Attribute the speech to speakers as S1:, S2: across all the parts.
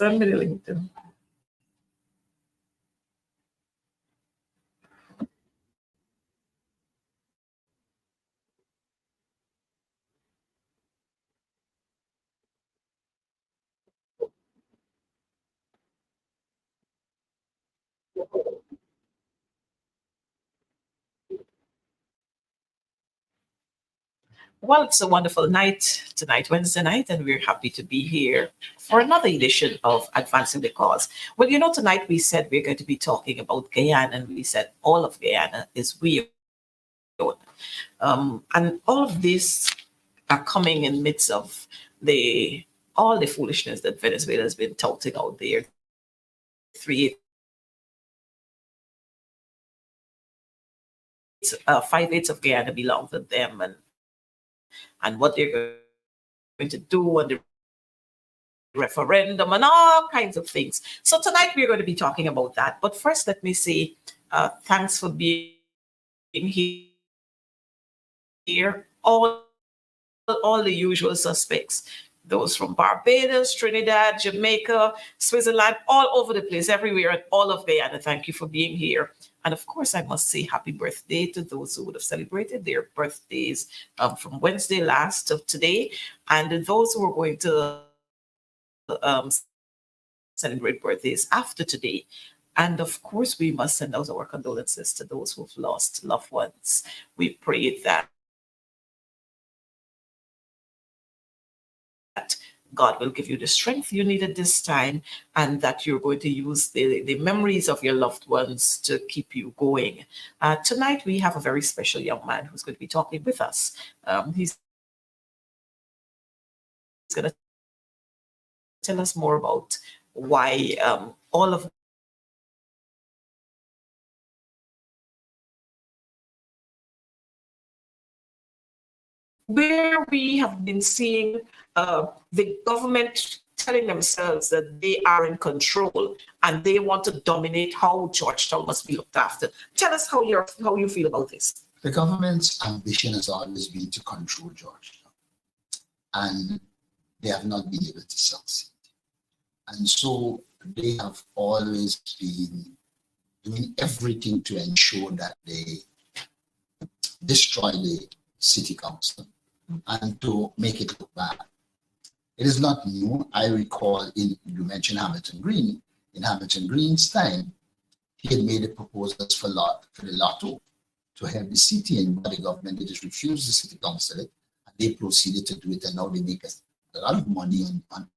S1: Send me the link too. Well, it's a wonderful night tonight, Wednesday night, and we're happy to be here for another edition of Advancing the Cause. Well, tonight we said we're going to be talking about Guyana, and we said all of Guyana is we own. And all of this are coming in midst of all the foolishness that Venezuela has been touting out there. 5/8 of Guyana belong to them, and what they're going to do and the referendum and all kinds of things. So tonight we're going to be talking about that. But first, let me say thanks for being here. All the usual suspects. Those from Barbados, Trinidad, Jamaica, Switzerland, all over the place, everywhere, and all of Guyana. Thank you for being here. And of course, I must say happy birthday to those who would have celebrated their birthdays from Wednesday last to today, and those who are going to celebrate birthdays after today. And of course, we must send out our condolences to those who've lost loved ones. We pray that God will give you the strength you need at this time, and that you're going to use the memories of your loved ones to keep you going. Tonight, we have a very special young man who's going to be talking with us. He's going to tell us more about why all of where we have been seeing the government telling themselves that they are in control and they want to dominate how Georgetown must be looked after. Tell us how you feel about this.
S2: The government's ambition has always been to control Georgetown, and they have not been able to succeed. And so they have always been doing everything to ensure that they destroy the city council and to make it look bad. It is not new. I recall you mentioned Hamilton Green. In Hamilton Green's time, he had made a proposals for the lotto to help the city, and by the government, they just refused the city council it, and they proceeded to do it, and now they make a lot of money on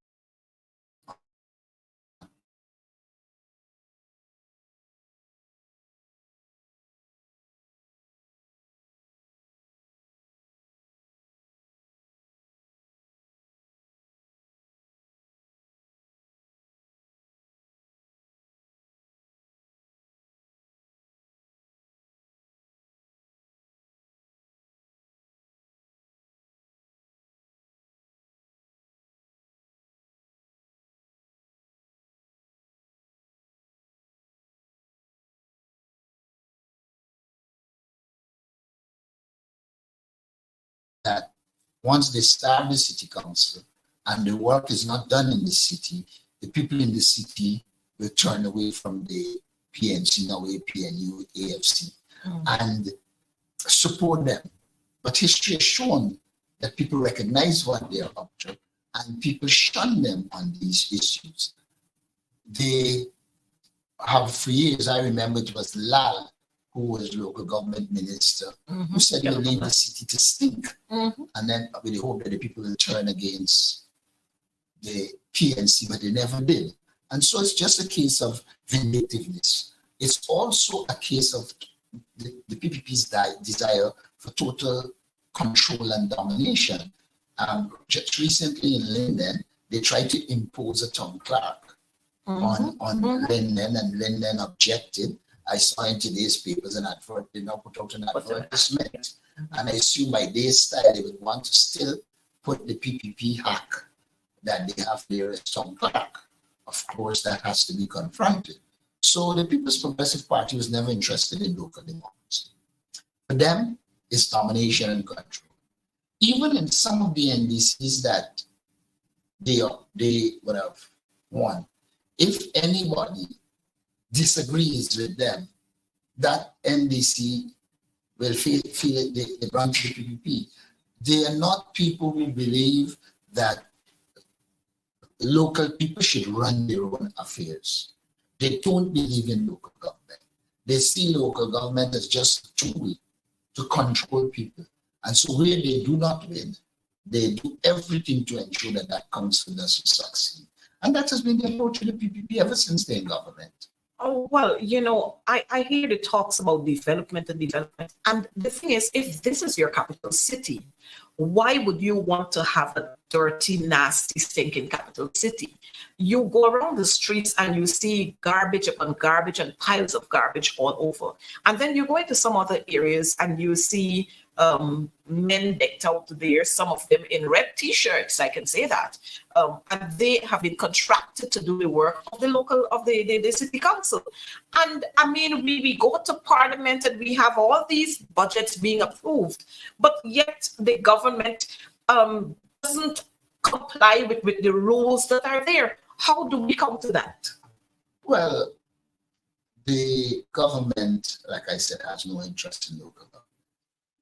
S2: that once they start the city council and the work is not done in the city, the people in the city will turn away from the PNC, now PNU, AFC, and support them. But history has shown that people recognize what they are up to and people shun them on these issues. They have, for years, I remember it was Lal, who was local government minister, who said you need the city to stink. And then with the hope that the people will turn against the PNC, but they never did. And so it's just a case of vindictiveness. It's also a case of the PPP's desire for total control and domination. Just recently in Linden, they tried to impose a town clerk on Linden, and Linden objected. I saw in today's papers an advert, they now put out an advertisement. And I assume by their style, they would want to still put the PPP hack that they have there as town clerk. Of course, that has to be confronted. So the People's Progressive Party was never interested in local democracy. For them, it's domination and control. Even in some of the NDCs that they would have won, if anybody disagrees with them, that NDC will feel they belong to the PPP. They are not people who believe that local people should run their own affairs. They don't believe in local government. They see local government as just a tool to control people. And so where they do not win, they do everything to ensure that that council doesn't succeed. And that has been the approach of the PPP ever since they're in government.
S1: Oh, well, I hear the talks about development and development. And the thing is, if this is your capital city, why would you want to have a dirty, nasty, stinking capital city? You go around the streets and you see garbage upon garbage and piles of garbage all over. And then you go into some other areas and you see men decked out there, some of them in red t-shirts, I can say that. And they have been contracted to do the work of the city council. And I mean, we go to parliament and we have all these budgets being approved, but yet the government doesn't comply with the rules that are there. How do we come to that?
S2: Well, the government, like I said, has no interest in local government.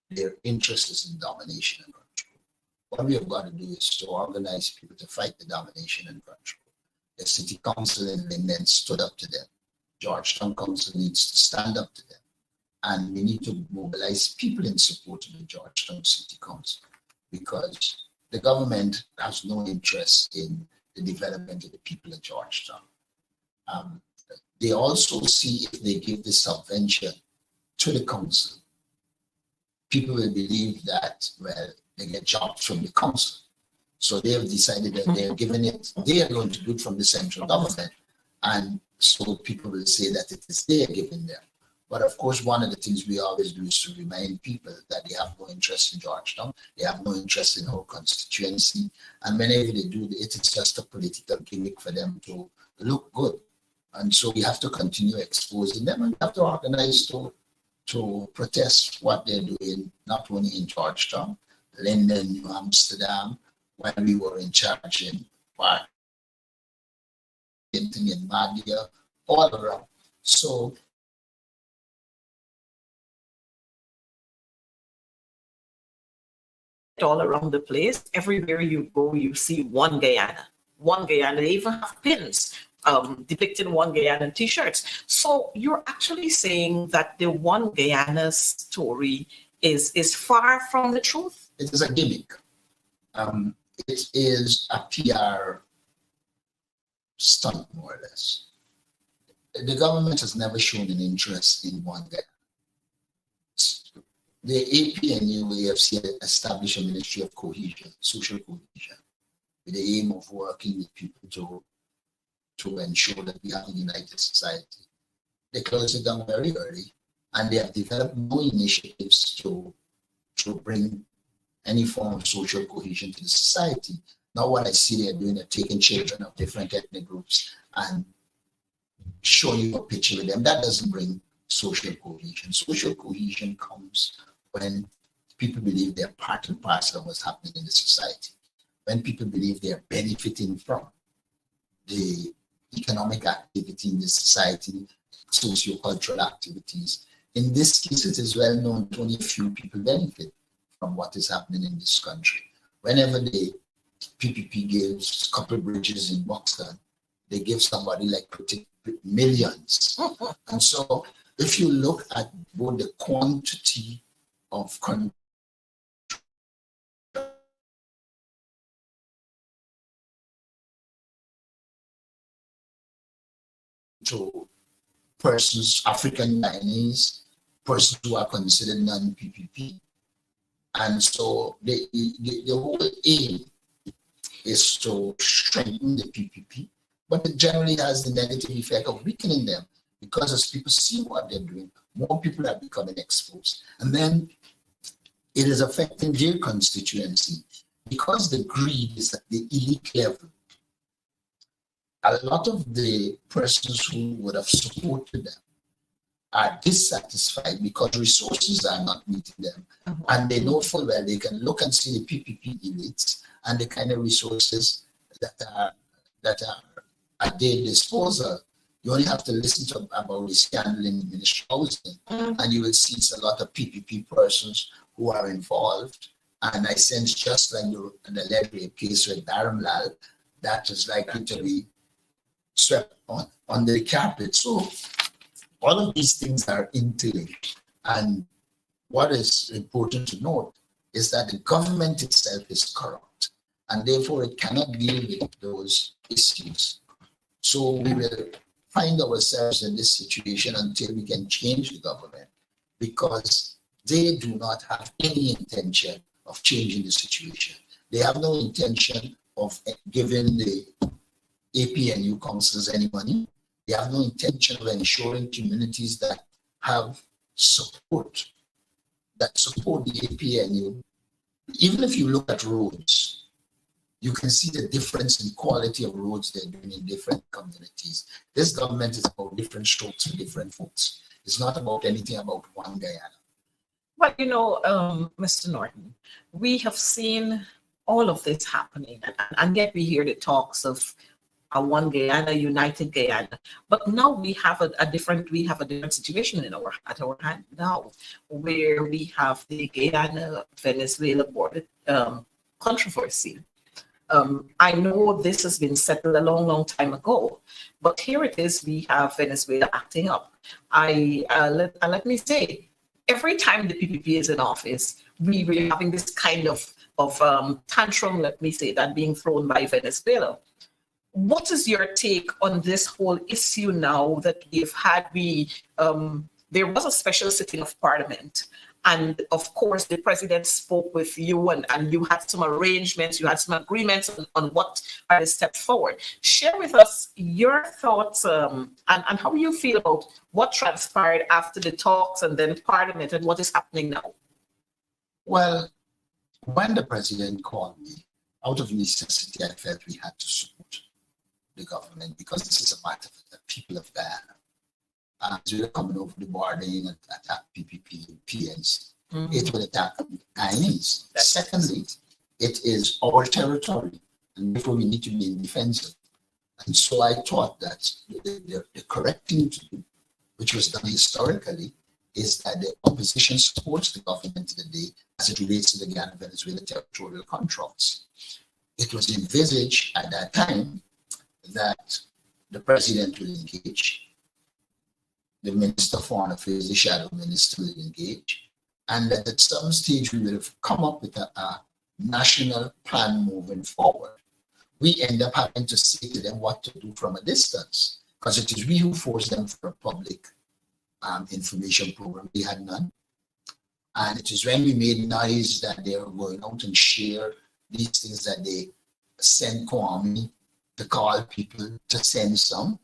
S2: Their interest is in domination and control. What we have got to do is to organize people to fight the domination and control. The city council in Linden stood up to them. Georgetown Council needs to stand up to them. And we need to mobilize people in support of the Georgetown City Council, because the government has no interest in the development of the people of Georgetown. They also see if they give the subvention to the council, people will believe that, well, they get jobs from the council. So they have decided that they're giving it, they are going to do it from the central government. And so people will say that it is they are giving them. But of course, one of the things we always do is to remind people that they have no interest in Georgetown, they have no interest in our constituency. And whenever they do it, it's just a political gimmick for them to look good. And so we have to continue exposing them, and we have to organize to protest what they're doing, not only in Georgetown, Linden, New Amsterdam, when we were in charge in Park, in Madia, all around. So
S1: all around the place, everywhere you go, you see one Guyana. One Guyana, they even have pins depicting one Guyana t-shirts. So you're actually saying that the one Guyana story is far from the truth?
S2: it is a gimmick. It is a PR stunt, more or less. The government has never shown an interest in one Guyana. The APNU AFC established a Ministry of Cohesion, Social Cohesion, with the aim of working with people to ensure that we have a united society. They closed it down very early, and they have developed no initiatives to bring any form of social cohesion to the society. Now what I see they're doing, they're taking children of different ethnic groups and showing you a picture with them. That doesn't bring social cohesion. Social cohesion comes when people believe they're part and parcel of what's happening in the society, when people believe they're benefiting from the economic activity in the society, socio-cultural activities. In this case, it is well known that only a few people benefit from what is happening in this country. Whenever the PPP gives a couple of bridges in Buxton, they give somebody like millions. And so if you look at both the quantity of to persons, African Guyanese, persons who are considered non-PPP. And so the whole aim is to strengthen the PPP, but it generally has the negative effect of weakening them, because as people see what they're doing, more people are becoming exposed. And then it is affecting their constituency, because the greed is at the elite level. A lot of the persons who would have supported them are dissatisfied because resources are not meeting them. And they know full well they can look and see the PPP elites and the kind of resources that are at their disposal. You only have to listen to about the scandal in the Ministry of Housing, and you will see it's a lot of PPP persons who are involved. And I sense, just like the lead rape case with Dharamlal, that is likely to be swept under the carpet. So all of these things are interlinked. And what is important to note is that the government itself is corrupt, and therefore it cannot deal with those issues. So we will find ourselves in this situation until we can change the government, because they do not have any intention of changing the situation. They have no intention of giving the APNU councils any money. They have no intention of ensuring communities that have support, that support the APNU. Even if you look at roads, you can see the difference in quality of roads they're doing in different communities. This government is about different strokes for different folks. It's not about anything about one Guyana.
S1: Well, Mr. Norton, we have seen all of this happening, and yet we hear the talks of a one Guyana, united Guyana. But now we have a different situation at our hand now, where we have the Guyana Venezuela border controversy. I know this has been settled a long time ago, but here it is. We have Venezuela acting up. Let me say, every time the PPP is in office, we're having this kind of tantrum. Let me say that being thrown by Venezuela. What is your take on this whole issue now that we've had? There was a special sitting of Parliament, and of course the president spoke with you, and you had some arrangements, you had some agreements on what are the steps forward. Share with us your thoughts and how you feel about what transpired after the talks and then Parliament and what is happening now.
S2: Well, when the president called me, out of necessity, I felt we had to support the government, because this is a matter for the people of Guyana. As we were coming over the border and attack PPP and PNC, it will attack Guyanese. Secondly, it is our territory, and therefore we need to be in defensive. And so I thought that the correct thing to do, which was done historically, is that the opposition supports the government today as it relates to the Guyana-Venezuela territorial controls. It was envisaged at that time that the president will engage, the Minister of Foreign Affairs, the shadow minister will engage, and that at some stage we will have come up with a national plan moving forward. We end up having to say to them what to do from a distance, because it is we who force them for a public information program. They had none. And it is when we made noise that they were going out and share these things that they sent Kwame to call people to send some.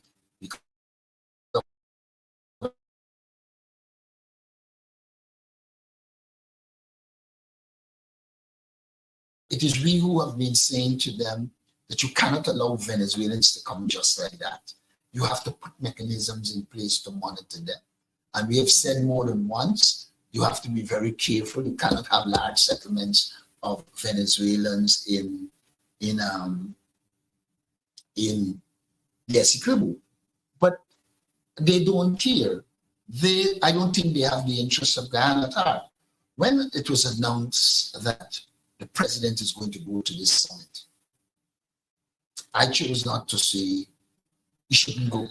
S2: It is we who have been saying to them that you cannot allow Venezuelans to come just like that. You have to put mechanisms in place to monitor them. And we have said more than once, you have to be very careful. You cannot have large settlements of Venezuelans in Essequibo. But they don't care. I don't think they have the interests of Guyana at all. When it was announced that the president is going to go to this summit, I chose not to say he shouldn't go.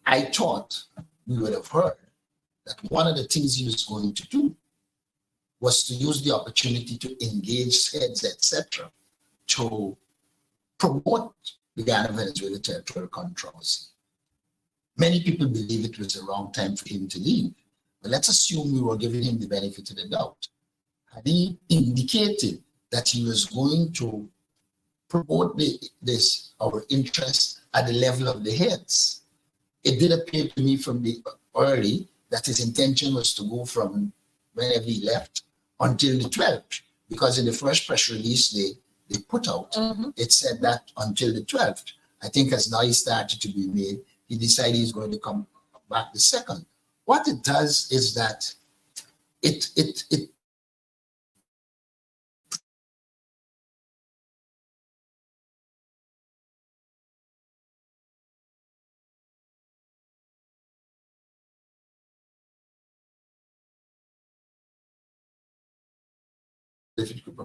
S2: I thought we would have heard that one of the things he was going to do was to use the opportunity to engage heads, etc., to promote the Guyana-Venezuela territorial controversy. Many people believe it was the wrong time for him to leave, but let's assume we were giving him the benefit of the doubt. Had he indicated that he was going to promote our interest at the level of the heads, it did appear to me from the early that his intention was to go from whenever he left until the 12th, because in the first press release they put out, it said that until the 12th. I think as noise started to be made, he decided he's going to come back the 2nd. What it does is that it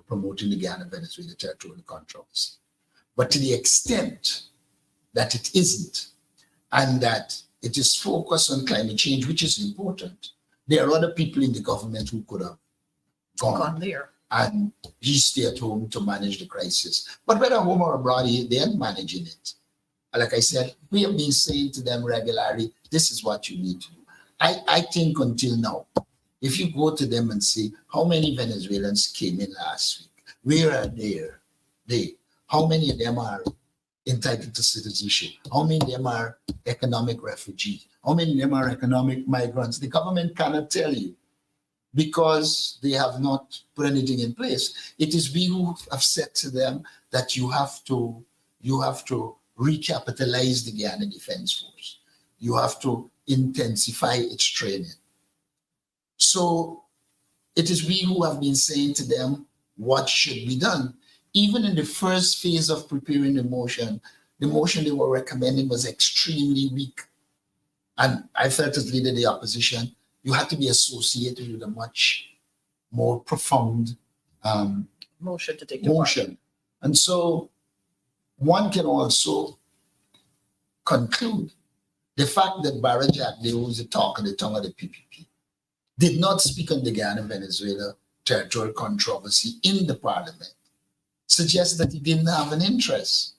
S2: promoting the Guyana-Venezuela territorial controversy. But to the extent that it isn't, and that it is focused on climate change, which is important, there are other people in the government who could have gone
S1: there
S2: and he stay at home to manage the crisis. But whether home or abroad, they are managing it. Like I said, we have been saying to them regularly, this is what you need to do. I think until now, if you go to them and say, how many Venezuelans came in last week? Where are they? How many of them are entitled to citizenship? How many of them are economic refugees? How many of them are economic migrants? The government cannot tell you because they have not put anything in place. It is we who have said to them that you have to recapitalize the Guyana Defense Force. You have to intensify its training. So it is we who have been saying to them what should be done. Even in the first phase of preparing the motion they were recommending was extremely weak. And I felt as leader of the opposition, you had to be associated with a much more profound
S1: motion to take
S2: motion. And so one can also conclude the fact that Barra Jack, who was the talk and the tongue of the PPP, did not speak on the Guyana-Venezuela territorial controversy in the parliament, suggests that he didn't have an interest.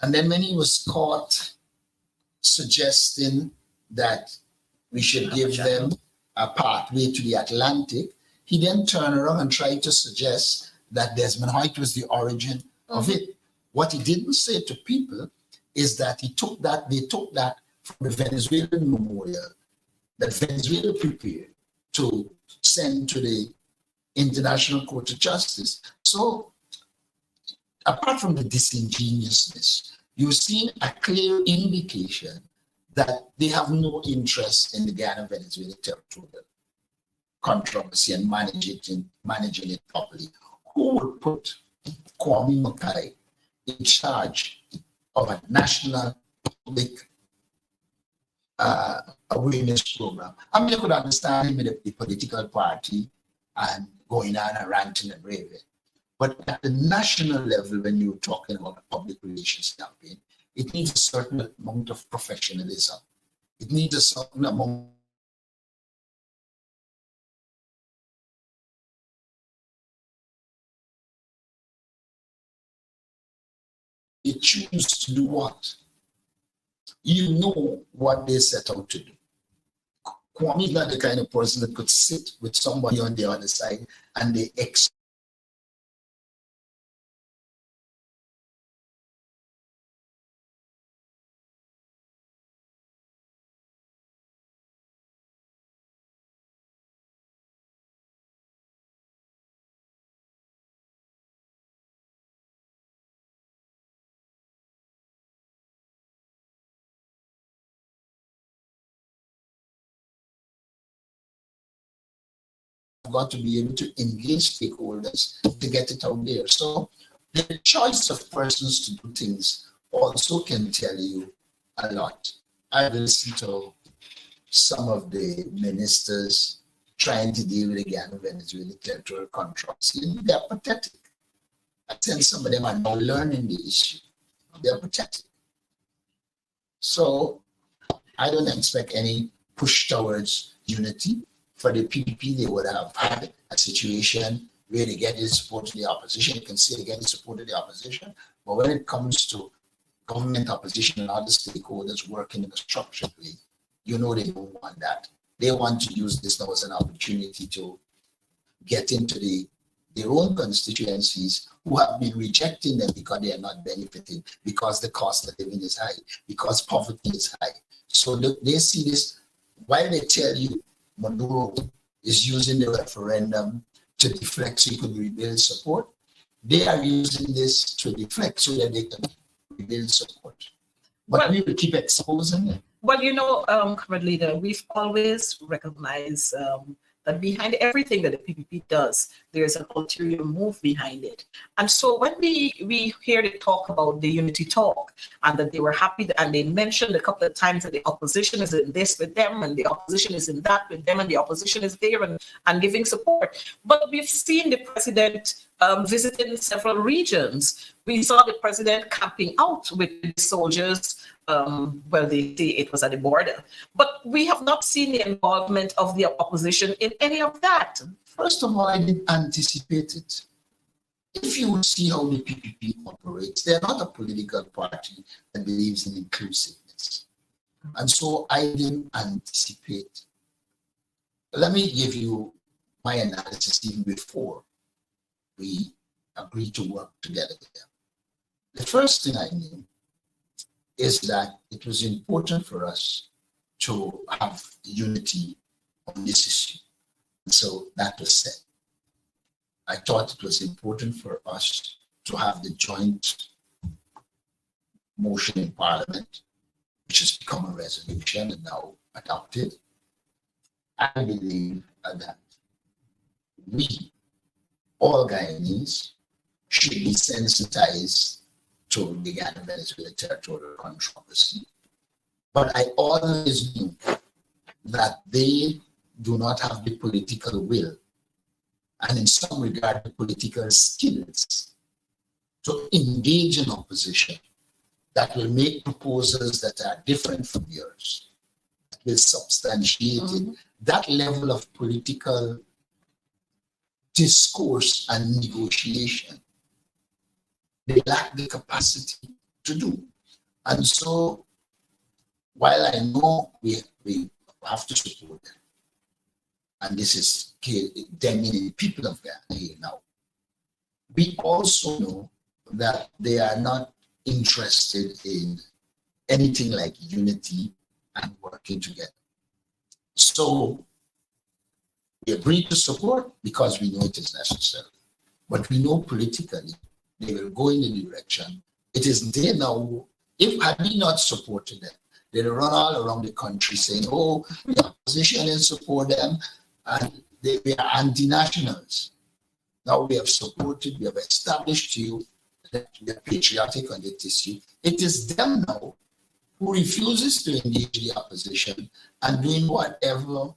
S2: And then when he was caught suggesting that we should give them a pathway to the Atlantic, he then turned around and tried to suggest that Desmond Hoyt was the origin of it. What he didn't say to people is that they took that from the Venezuelan memorial that Venezuela prepared to send to the International Court of Justice. So apart from the disingenuousness, you've seen a clear indication that they have no interest in the Guyana-Venezuela territorial controversy and managing it properly. Who would put Kwame Mackay in charge of a national public awareness program? I mean, I could understand him with a political party and going on and ranting and raving. But at the national level, when you're talking about a public relations campaign, it needs a certain amount of professionalism. It needs a certain amount. They choose to do what? You know what they set out to do. Kwame is not the kind of person that could sit with somebody on the other side and they got to be able to engage stakeholders to get it out there. So the choice of persons to do things also can tell you a lot. I listened to some of the ministers trying to deal with the Guyana-Venezuela territorial controversy, and they're pathetic. I think some of them are now learning the issue. They're pathetic. So I don't expect any push towards unity. For the PPP, they would have had a situation where they get the support of the opposition. You can see they get the support of the opposition. But when it comes to government opposition and other stakeholders working in a structured way, you know they don't want that. They want to use this now as an opportunity to get into their own constituencies who have been rejecting them because they are not benefiting, because the cost of living is high, because poverty is high. So they see this, while they tell you Maduro is using the referendum to deflect so he could rebuild support, they are using this to deflect so that they can rebuild support. But we will keep exposing it.
S1: Well, Comrade Leader, we've always recognized that behind everything that the PPP does, there's an ulterior move behind it. And so when we hear the talk about the unity talk, and that they were happy, and they mentioned a couple of times that the opposition is in this with them, and the opposition is in that with them, and the opposition is there and giving support. But we've seen the president visiting several regions. We saw the president camping out with the soldiers. Well, they say it was at the border, but we have not seen the involvement of the opposition in any of that.
S2: First of all, I didn't anticipate it. If you see how the PPP operates, they're not a political party that believes in inclusiveness. And so I didn't anticipate. Let me give you my analysis even before we agreed to work together there. The first thing I knew is that it was important for us to have unity on this issue. And so that was said. I thought it was important for us to have the joint motion in Parliament, which has become a resolution and now adopted. I believe that we, all Guyanese, should be sensitized to the Ghana-Venezuela territorial controversy. But I always knew that they do not have the political will, and in some regard, the political skills to engage in opposition that will make proposals that are different from yours, that will substantiate it. That level of political discourse and negotiation, they lack the capacity to do. And so, while I know we have to support them, and this is them meaning people of Ghana here now, we also know that they are not interested in anything like unity and working together. So we agreed to support because we know it is necessary. But we know politically they will go in the direction. It is there now. If had we not supported them, they'll run all around the country saying, oh, the opposition will support them and they are anti-nationals. Now we have supported, we have established you that we are patriotic on this issue. It is them now who refuses to engage the opposition and doing whatever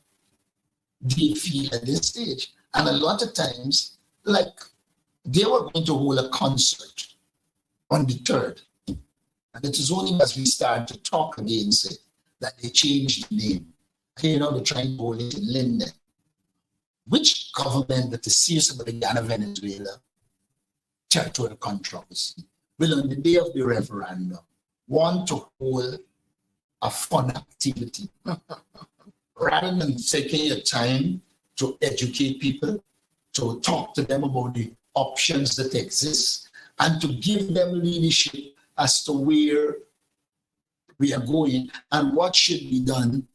S2: they feel at this stage. And a lot of times, like they were going to hold a concert on the 3rd. And it is only as we start to talk against it that they changed the name. You know, they're trying to hold it in Linden. Which government that is serious about the Ghana-Venezuela territorial controversy will, on the day of the referendum, want to hold a fun activity rather than taking your time to educate people, to talk to them about the options that exist, and to give them leadership as to where we are going and what should be done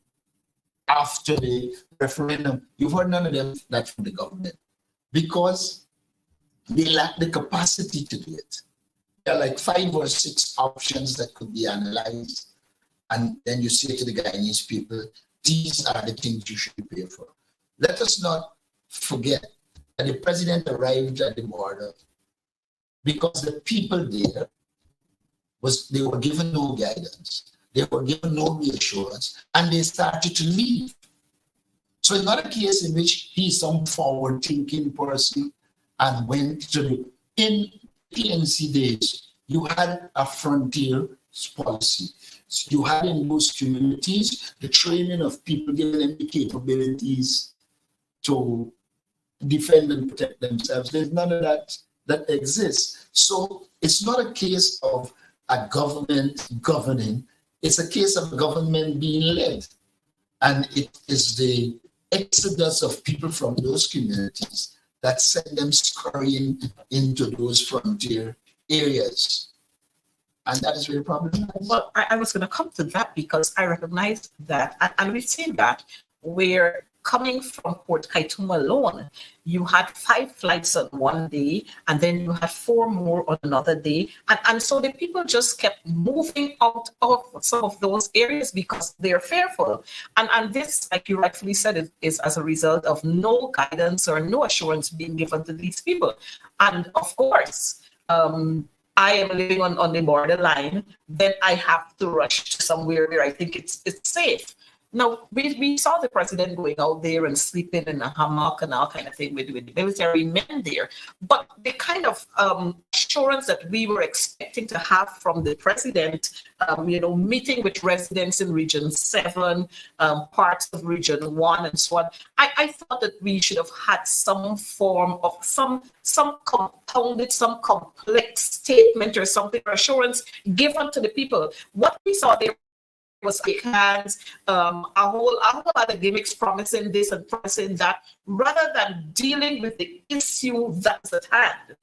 S2: after the referendum. You've heard none of them that from the government because they lack the capacity to do it. There are like 5 or 6 options that could be analyzed. And then you say to the Guyanese people, these are the things you should prepare for. Let us not forget that the president arrived at the border because the people there they were given no guidance, they were given no reassurance, and they started to leave. So it's not a case in which he's some forward-thinking person and went to in PNC days, you had a frontier policy. So you had in most communities the training of people, giving them the capabilities to defend and protect themselves. There's none of that exists. So it's not a case of a government governing, it's a case of a government being led. And it is the exodus of people from those communities that send them scurrying into those frontier areas. And that is where the problem is.
S1: Well, I was going to come to that because I recognize that, and we've seen that where coming from Port Khartoum alone, you had 5 flights on one day, and then you had 4 more on another day. And so the people just kept moving out of some of those areas because they're fearful. And this, like you rightfully said, is as a result of no guidance or no assurance being given to these people. And of course, I am living on the borderline, then I have to rush to somewhere where I think it's safe. Now, we saw the president going out there and sleeping in a hammock and all kind of thing with the military men there. But the kind of assurance that we were expecting to have from the president, meeting with residents in Region 7, parts of Region 1, and so on, I thought that we should have had some form of some compounded, some complex statement or something, or assurance given to the people. What we saw there was fake hands, a whole lot of gimmicks promising this and promising that, rather than dealing with the issue that's at hand.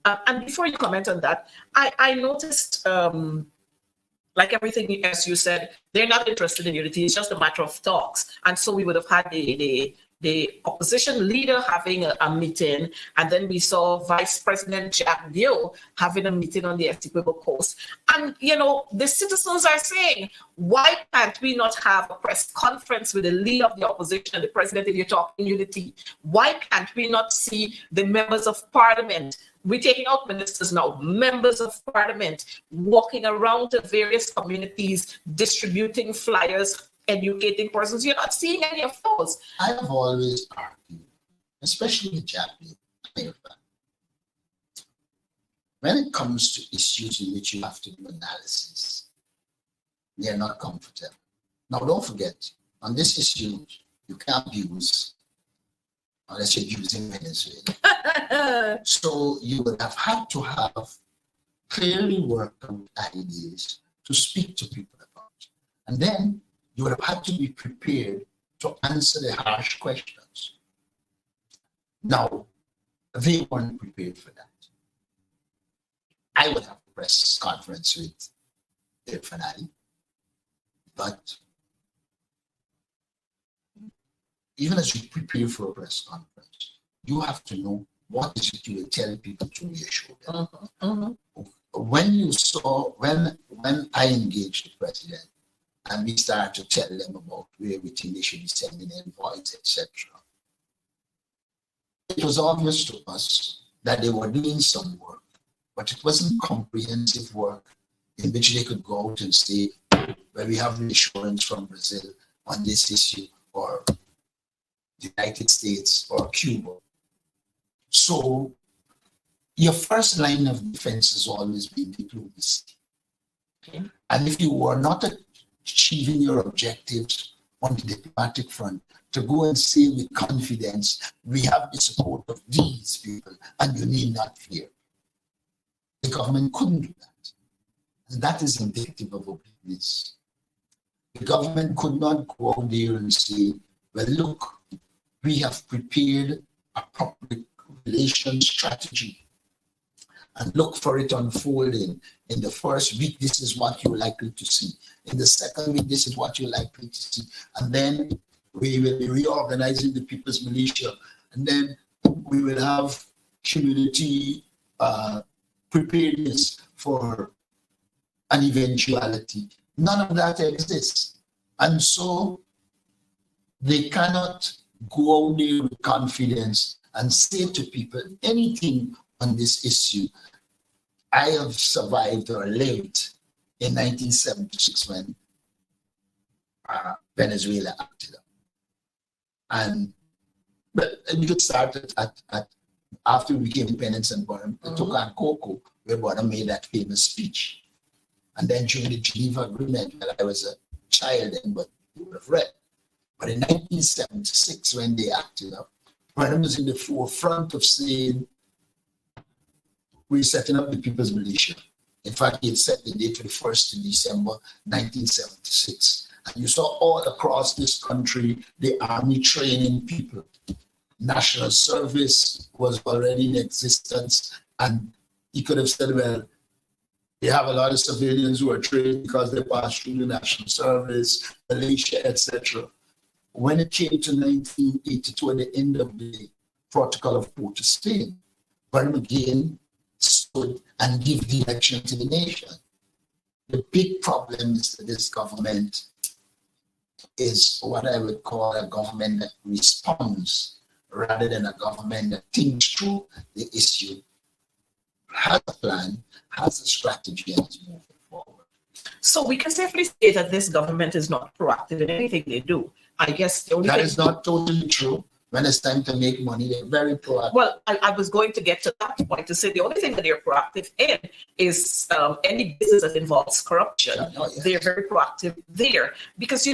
S1: And before you comment on that, I noticed, like everything as you said, they're not interested in unity. It's just a matter of talks. And so we would have had the opposition leader having a meeting, and then we saw Vice President Jack Dio having a meeting on the Essequibo Coast. And, the citizens are saying, why can't we not have a press conference with the leader of the opposition and the president if you're talking unity? Why can't we not see the members of parliament? We're taking out ministers now, members of parliament walking around to various communities, distributing flyers, educating persons. You're not seeing any of those.
S2: I have always argued, especially with Japanese, when it comes to issues in which you have to do analysis, they are not comfortable. Now, don't forget, on this issue, you can't use, unless you're using Venezuela. So you would have had to have clearly worked out ideas to speak to people about. And then you would have had to be prepared to answer the harsh questions. Now, they weren't prepared for that. I would have a press conference with their finale, but even as you prepare for a press conference, you have to know what is it you will tell people to reassure them. When you saw, when I engaged the president, and we started to tell them about where we think they should be sending envoys, etc., it was obvious to us that they were doing some work, but it wasn't comprehensive work in which they could go out and say, well, we have reassurance from Brazil on this issue, or the United States, or Cuba. So your first line of defense has always been diplomacy. Okay. And if you were not achieving your objectives on the diplomatic front, to go and say with confidence, we have the support of these people and you need not fear. The government couldn't do that. And that is indicative of weakness. The government could not go out there and say, well, look, we have prepared a public relations strategy and look for it unfolding. In the first week, this is what you're likely to see. In the second week, this is what you're likely to see. And then we will be reorganizing the people's militia. And then we will have community preparedness for an eventuality. None of that exists. And so they cannot go out there with confidence and say to people anything on this issue. I have survived or lived in 1976 when Venezuela acted up. But we could start at after we became independent and Bonham took on Cocoa, where Bonham made that famous speech. And then during the Geneva Agreement, well, I was a child then, but you would have read. But in 1976, when they acted up, Bonham was in the forefront of saying, we're setting up the People's Militia. In fact, he had set the date for the 1st of December, 1976. And you saw all across this country, the army training people. National service was already in existence. And he could have said, well, they have a lot of civilians who are trained because they passed through the national service, militia, etc. when it came to 1982 at the end of the Protocol of Port of Spain, Bermudian stood and gave direction to the nation. The big problem is that this government is what I would call a government that responds rather than a government that thinks through the issue, has a plan, has a strategy, and is moving forward.
S1: So we can safely say that this government is not proactive in anything they do. I guess the only
S2: That
S1: thing
S2: is not totally true. When it's time to make money, they're very proactive.
S1: Well, I was going to get to that point to say the only thing that they're proactive in is any business that involves corruption.
S2: Yeah, no, yes.
S1: They're very proactive there because,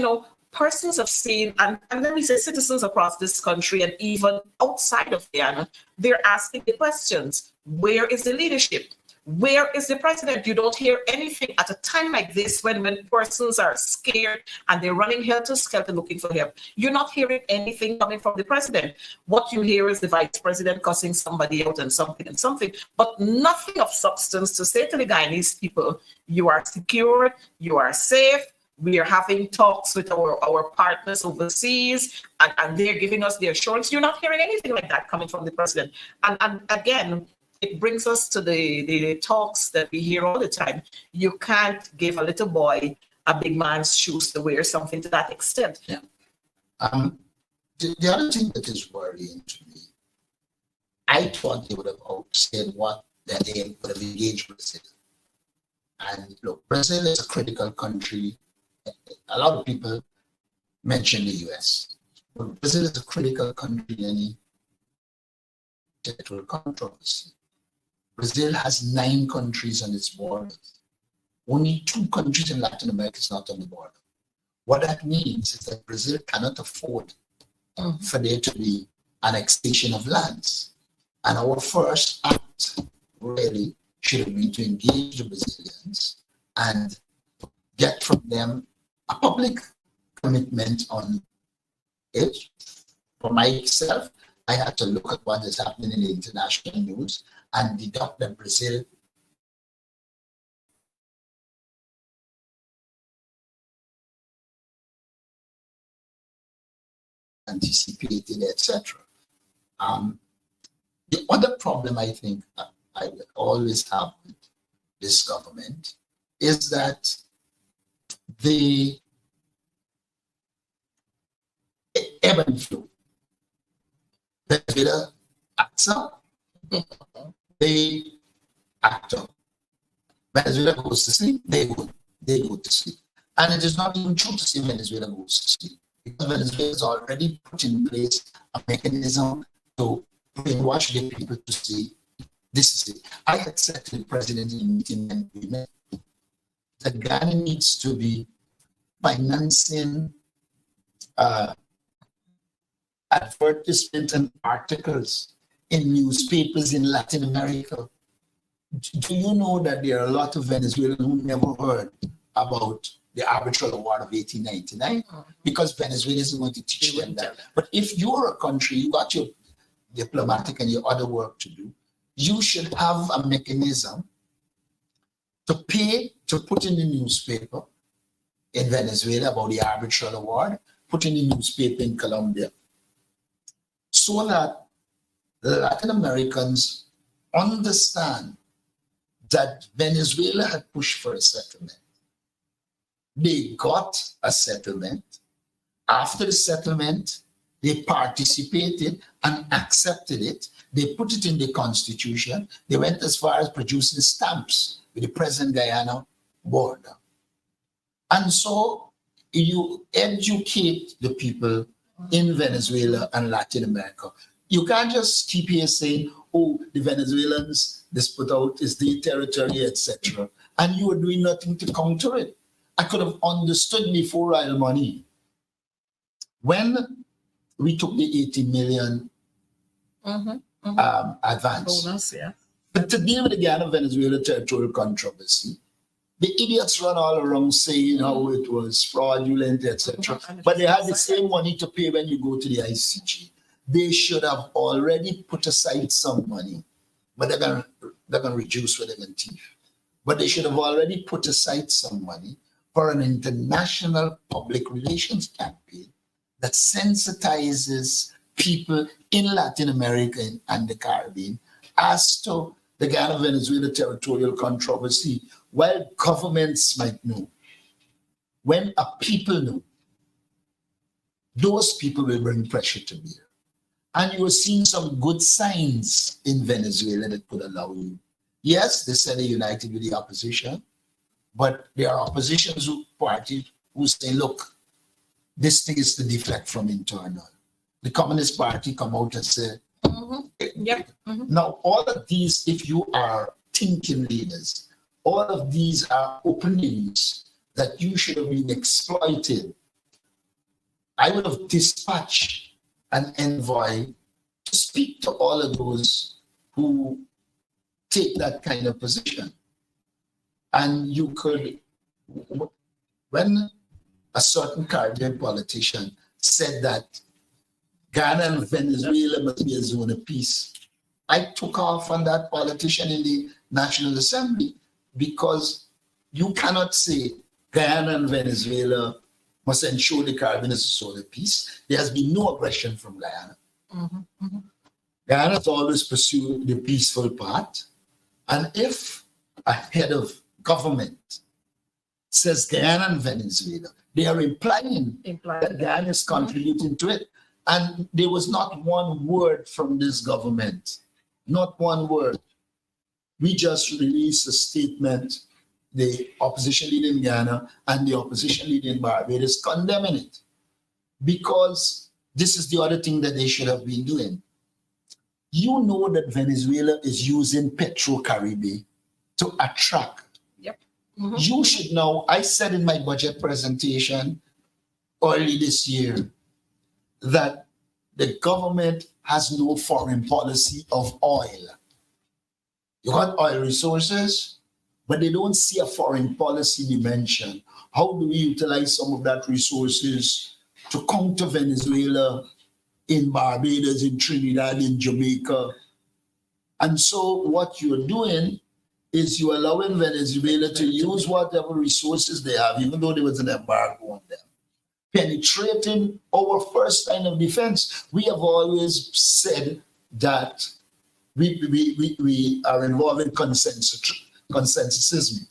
S1: persons have seen, and let me say citizens across this country and even outside of Guyana, they're asking the questions. Where is the leadership? Where is the president? You don't hear anything at a time like this when persons are scared and they're running helter-skelter looking for help. You're not hearing anything coming from the president. What you hear is the vice president cussing somebody out and something, but nothing of substance to say to the Guyanese people, you are secure, you are safe. We are having talks with our partners overseas, and they're giving us the assurance. You're not hearing anything like that coming from the president. And again, it brings us to the talks that we hear all the time. You can't give a little boy a big man's shoes to wear, something to that extent.
S2: Yeah. The other thing that is worrying to me, I thought they would have said what that they would have engaged Brazil. And look, Brazil is a critical country. A lot of people mention the US. But Brazil is a critical country in any territorial controversy. Brazil has 9 countries on its borders. Only 2 countries in Latin America is not on the border. What that means is that Brazil cannot afford for there to be annexation of lands. And our first act really should have been to engage the Brazilians and get from them a public commitment on it. For myself, I had to look at what is happening in the international news and deduct that Brazil anticipated, etc. The other problem I think I always have with this government is that the ebb and flow. Venezuela acts up, they act up. Venezuela goes to sleep, they go to sleep. And it is not even true to say Venezuela goes to sleep, because Venezuela has already put in place a mechanism to brainwash the people to say, this is it. I had said to the president in a meeting and we met that Ghana needs to be financing advertisements and articles in newspapers in Latin America. Do you know that there are a lot of Venezuelans who never heard about the arbitral award of 1899? Because Venezuela isn't going to teach them that. But if you're a country, you got your diplomatic and your other work to do, you should have a mechanism to pay to put in the newspaper in Venezuela about the arbitral award, put in the newspaper in Colombia, so that the Latin Americans understand that Venezuela had pushed for a settlement. They got a settlement. After the settlement, they participated and accepted it. They put it in the constitution. They went as far as producing stamps with the present Guyana border. And so you educate the people in Venezuela and Latin America. You can't just keep here saying, oh, the Venezuelans, this put out is their territory, etc. And you are doing nothing to counter it. I could have understood before Royal Money. When we took the 80 million advance,
S1: Bonus, yeah.
S2: but to deal with the Guyana-Venezuela territorial controversy, the idiots run all around saying how it was fraudulent, etc. But they had the same money to pay when you go to the ICJ. They should have already put aside some money, but they're gonna reduce what they're gonna teach. But they should have already put aside some money for an international public relations campaign that sensitizes people in Latin America and the Caribbean as to the Guyana-Venezuela territorial controversy. While governments might know, when a people know, those people will bring pressure to bear. And you are seeing some good signs in Venezuela that could allow you. Yes, they said they united with the opposition, but there are parties who say, look, this thing is to deflect from internal. The Communist Party come out and say, now all of these, if you are thinking leaders, all of these are openings that you should have been exploited. I would have dispatched an envoy to speak to all of those who take that kind of position. And you could, when a certain Caribbean politician said that Ghana and Venezuela must be a zone of peace, I took off on that politician in the National Assembly, because you cannot say Guyana and Venezuela must ensure the Caribbean is a zone of peace. There has been no aggression from Guyana. Guyana has always pursued the peaceful path. And if a head of government says Guyana and Venezuela, they are implying that Guyana is contributing to it. And there was not one word from this government, not one word. We just released a statement, the opposition leader in Ghana and the opposition leader in Barbados condemning it, because this is the other thing that they should have been doing. You know that Venezuela is using Petrocaribe to attract. You should know, I said in my budget presentation early this year that the government has no foreign policy of oil. You got oil resources, but they don't see a foreign policy dimension. How do we utilize some of that resources to counter Venezuela in Barbados, in Trinidad, in Jamaica? And so what you're doing is you're allowing Venezuela to use whatever resources they have, even though there was an embargo on them, penetrating our first line of defense. We have always said that we are involved in consensusism.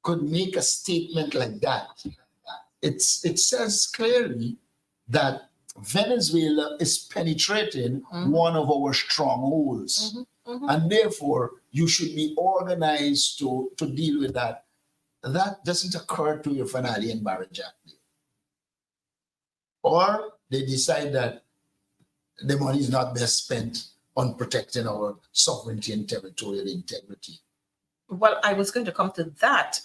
S2: Could make a statement like that. It says clearly that Venezuela is penetrating one of our strongholds. And therefore, you should be organized to deal with that. That doesn't occur to you, Fanali and Barajak. Or they decide that the money is not best spent on protecting our sovereignty and territorial integrity.
S1: Well, I was going to come to that.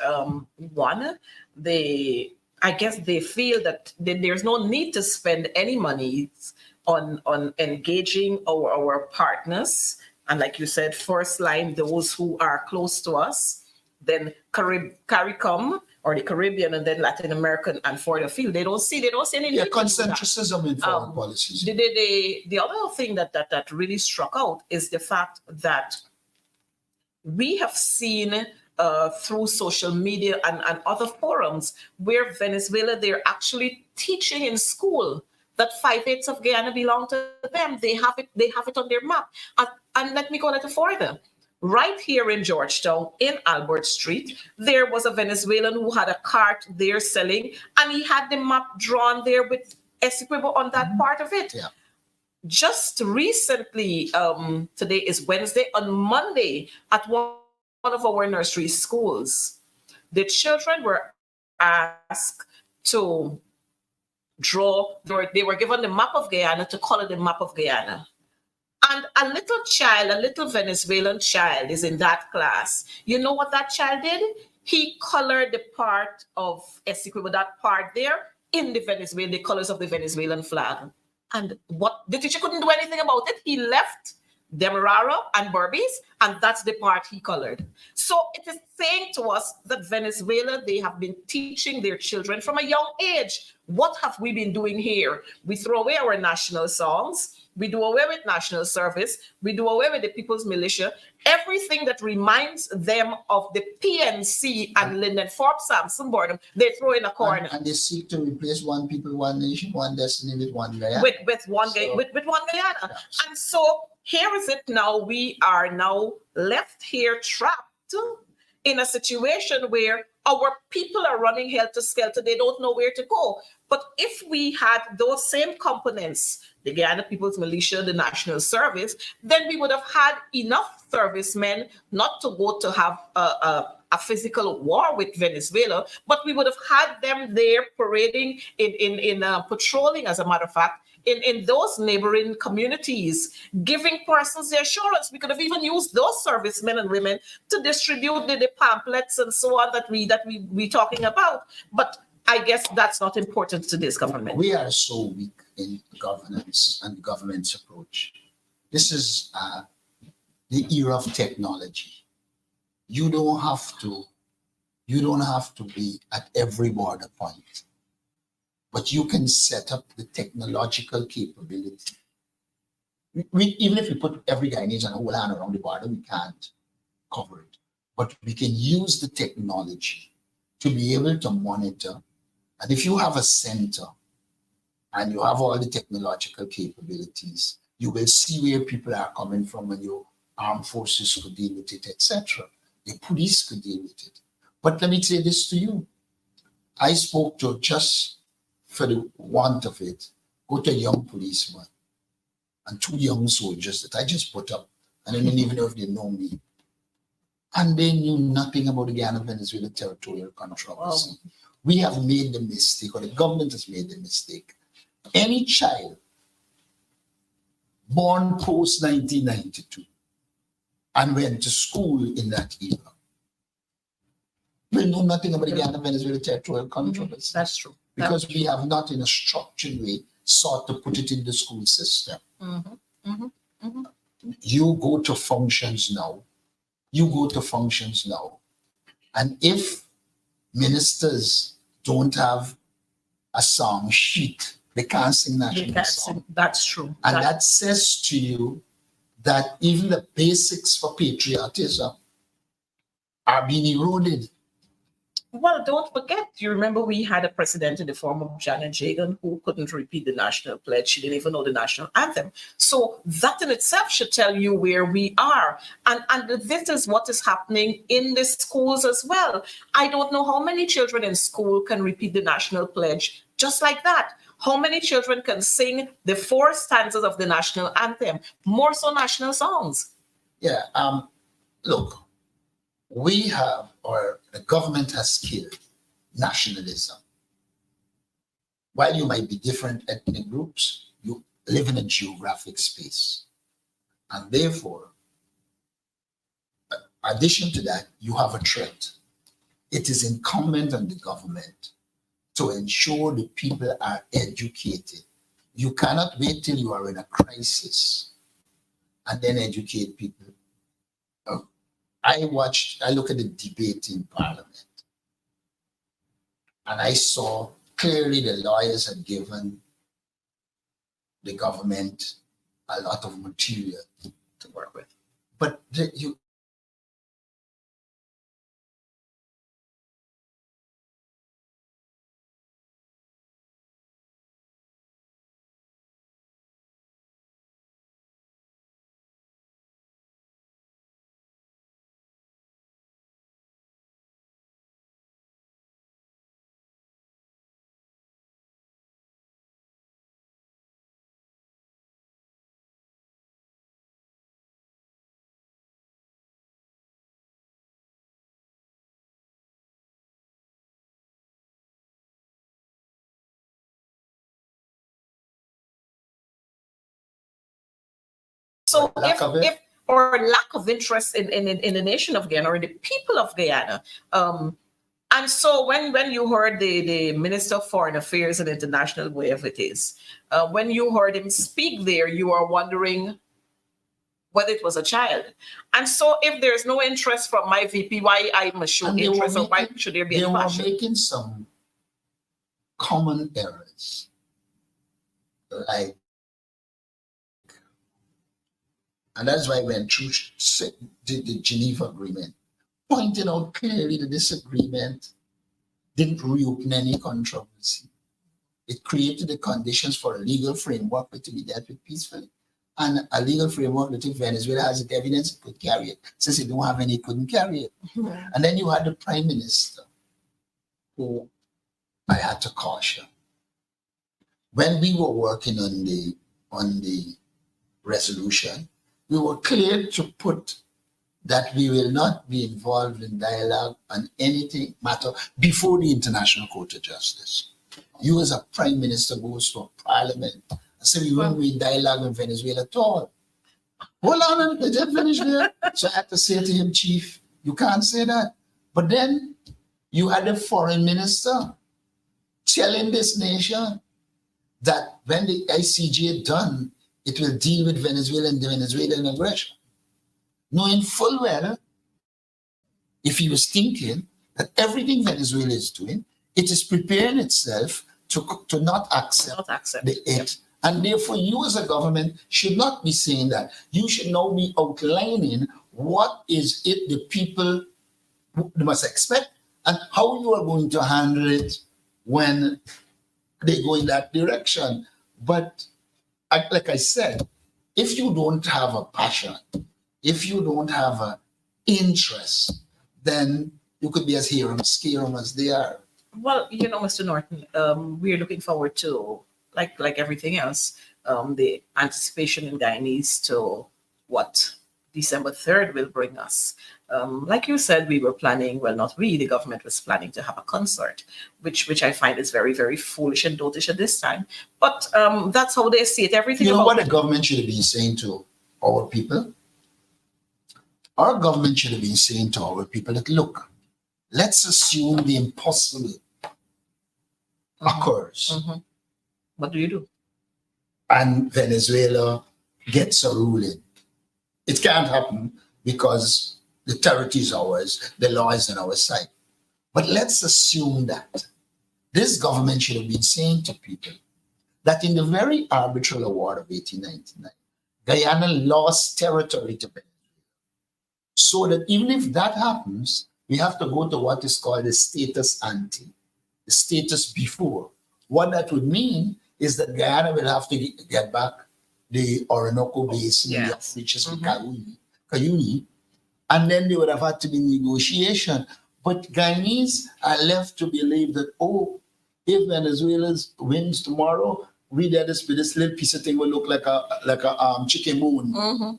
S1: I guess they feel that there's no need to spend any money on engaging our partners. And like you said, first line, those who are close to us, then CARICOM or the Caribbean, and then Latin American and further field. They don't see any need.
S2: Concentricism in foreign policies.
S1: The other thing that really struck out is the fact that we have seen through social media and other forums where Venezuela, they're actually teaching in school that 5/8 of Guyana belong to them. They have it on their map. And let me go a little further. Right here in Georgetown, in Albert Street, there was a Venezuelan who had a cart there selling, and he had the map drawn there with Essequibo on that part of it.
S2: Yeah.
S1: Just recently, today is Wednesday, on Monday, at one of our nursery schools, the children were asked to draw, they were given the map of Guyana to color the map of Guyana. And a little Venezuelan child is in that class. You know what that child did? He colored the part of Essequibo, that part there, in the colors of the Venezuelan flag. And what the teacher couldn't do anything about it. He left Demerara and Berbice, and that's the part he colored. So it is saying to us that Venezuela, they have been teaching their children from a young age. What have we been doing here? We throw away our national songs. We do away with national service. We do away with the people's militia. Everything that reminds them of the PNC and Lyndon Forbes Sampson Boredom, they throw in a corner.
S2: And they seek to replace one people, one nation, one destiny with one Guyana.
S1: With one Guyana. Yeah. And so here is it now. We are now left here trapped in a situation where our people are running helter-skelter. They don't know where to go. But if we had those same components, the Guyana People's Militia, the National Service, then we would have had enough servicemen not to go to have a physical war with Venezuela, but we would have had them there parading in patrolling, as a matter of fact, in those neighboring communities, giving persons the assurance. We could have even used those servicemen and women to distribute the pamphlets and so on that we talking about. But I guess that's not important to this government.
S2: We are so weak in governance and the government's approach. This is the era of technology. You don't have to be at every border point, but you can set up the technological capability. Even if we put every Guyanese and whole hand around the border, we can't cover it. But we can use the technology to be able to monitor. And if you have a center and you have all the technological capabilities, you will see where people are coming from, and your armed forces could deal with it, etc. The police could deal with it. But let me say this to you. I spoke to, just for the want of it, go to a young policeman and two young soldiers that I just put up, and I didn't even know if they know me. And they knew nothing about the Guyana-Venezuela territorial controversy. Wow. We have made the mistake, or the government has made the mistake. Any child born post-1992 and went to school in that era will know nothing about the Guyana-Venezuela territorial controversy.
S1: That's true.
S2: Because we have not, in a structured way, sought to put it in the school system. You go to functions now. And if ministers don't have a song sheet, they can't sing national song.
S1: That's true.
S2: And that says to you that even the basics for patriotism are being eroded.
S1: Well, don't forget, you remember we had a president in the form of Janet Jagan who couldn't repeat the national pledge. She didn't even know the national anthem. So that in itself should tell you where we are. And this is what is happening in the schools as well. I don't know how many children in school can repeat the national pledge just like that. How many children can sing the 4 stanzas of the national anthem, more so national songs?
S2: Yeah, look. We have, or the government has killed nationalism. While you might be different ethnic groups, you live in a geographic space. And therefore, in addition to that, you have a threat. It is incumbent on the government to ensure the people are educated. You cannot wait till you are in a crisis and then educate people. I look at the debate in Parliament, and I saw clearly the lawyers had given the government a lot of material to work with. But you
S1: So if or lack of interest in the nation of Guyana or in the people of Guyana, And so when you heard the Minister of Foreign Affairs and International, wherever it is, when you heard him speak there, you are wondering whether it was a child. And so if there's no interest from my VP, why I must show
S2: And
S1: interest, or why should there be
S2: they
S1: any
S2: were
S1: passion?
S2: making some common errors, like, and that's why when Truth did the Geneva Agreement, pointing out clearly that this agreement didn't reopen any controversy. It created the conditions for a legal framework to be dealt with peacefully. And a legal framework that if Venezuela has the evidence, it could carry it. Since it don't have any, it couldn't carry it.
S1: Mhm.
S2: And then you had the Prime Minister, who I had to caution. When we were working on the resolution, we were clear to put that we will not be involved in dialogue on anything matter before the International Court of Justice. You as a Prime Minister goes to a parliament and say we won't be in dialogue with Venezuela at all. Hold on, let me finish there. So I had to say to him, Chief, you can't say that. But then you had a foreign minister telling this nation that when the ICJ done, it will deal with Venezuela and the Venezuelan aggression. Knowing full well, if he was thinking that everything Venezuela is doing, it is preparing itself to not accept the it.
S1: Yep.
S2: And therefore, you as a government should not be saying that. You should now be outlining what is it the people must expect and how you are going to handle it when they go in that direction. But like I said, if you don't have a passion, if you don't have an interest, then you could be as scarum as they are.
S1: Well, Mr. Norton, we're looking forward to, like everything else, the anticipation in Guyanese to what December 3rd will bring us. Like you said, we were planning, well, not we, the government was planning to have a concert, which I find is very, very foolish and dotish at this time. But that's how they see it. Everything
S2: You know
S1: about
S2: what the government should have been saying to our people? Our government should have been saying to our people that, look, let's assume the impossible occurs.
S1: Mhm. What do you do?
S2: And Venezuela gets a ruling. It can't happen because the territory is ours, the law is on our side. But let's assume that this government should have been saying to people that in the very arbitral award of 1899, Guyana lost territory to Venezuela. So that even if that happens, we have to go to what is called the status ante, the status before. What that would mean is that Guyana will have to get back the Orinoco Basin,
S1: Yes.
S2: which is Cayuni, and then there would have had to be negotiation. But Guyanese are left to believe that, if Venezuela wins tomorrow, this little piece of thing will look like a chicken moon.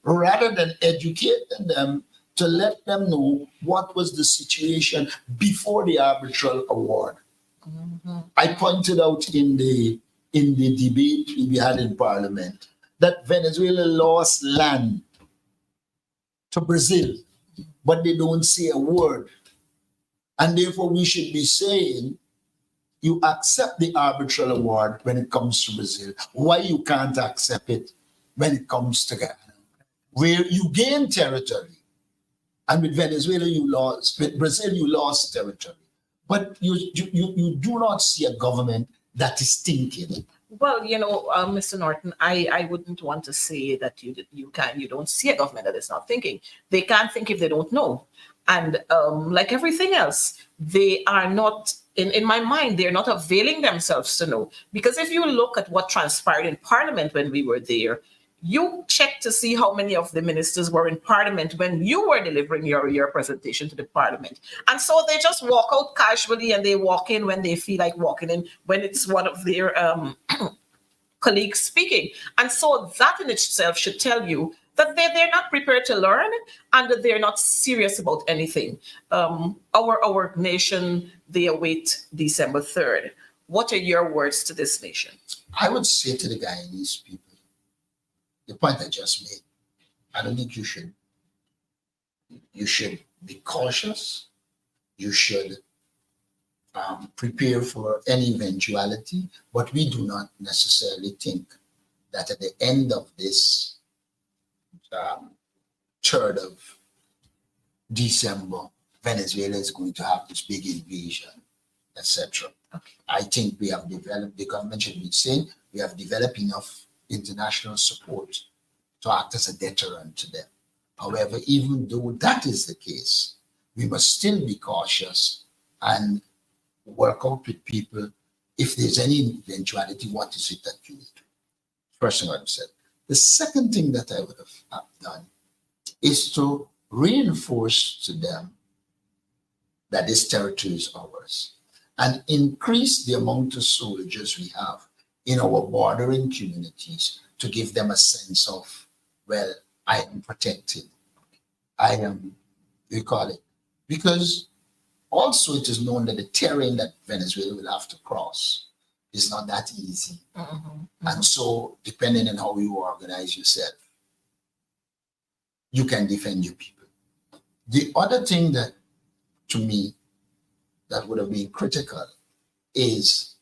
S2: Rather than educating them to let them know what was the situation before the arbitral award. I pointed out in the debate we had in Parliament that Venezuela lost land to Brazil, but they don't say a word. And therefore we should be saying, you accept the arbitral award when it comes to Brazil. Why you can't accept it when it comes to Ghana? Where you gain territory. And with Venezuela, you lost. With Brazil, you lost territory. But you do not see a government that is thinking.
S1: Well, Mr. Norton, I wouldn't want to say that you don't see a government that is not thinking. They can't think if they don't know. And like everything else, they are not, in my mind, they're not availing themselves to know. Because if you look at what transpired in Parliament when we were there, you check to see how many of the ministers were in Parliament when you were delivering your presentation to the Parliament. And so they just walk out casually and they walk in when they feel like walking in, when it's one of their colleagues speaking. And so that in itself should tell you that they're not prepared to learn and that they're not serious about anything. Our nation, they await December 3rd. What are your words to this nation?
S2: I would say to the Guyanese people, the point I just made, I don't think you should be cautious. You should prepare for any eventuality, but we do not necessarily think that at the end of this 3rd of December, Venezuela is going to have this big invasion, etc.
S1: Okay.
S2: I think we have developed, the government should be saying, we have developed enough international support to act as a deterrent to them. However, even though that is the case, we must still be cautious and work out with people if there's any eventuality, what is it that you need? First thing I would have said. The second thing that I would have done is to reinforce to them that this territory is ours and increase the amount of soldiers we have in our bordering communities to give them a sense of, well, I am protected. I am, we call it, because also it is known that the terrain that Venezuela will have to cross is not that easy. And so, depending on how you organize yourself, you can defend your people. The other thing that, to me, that would have been critical is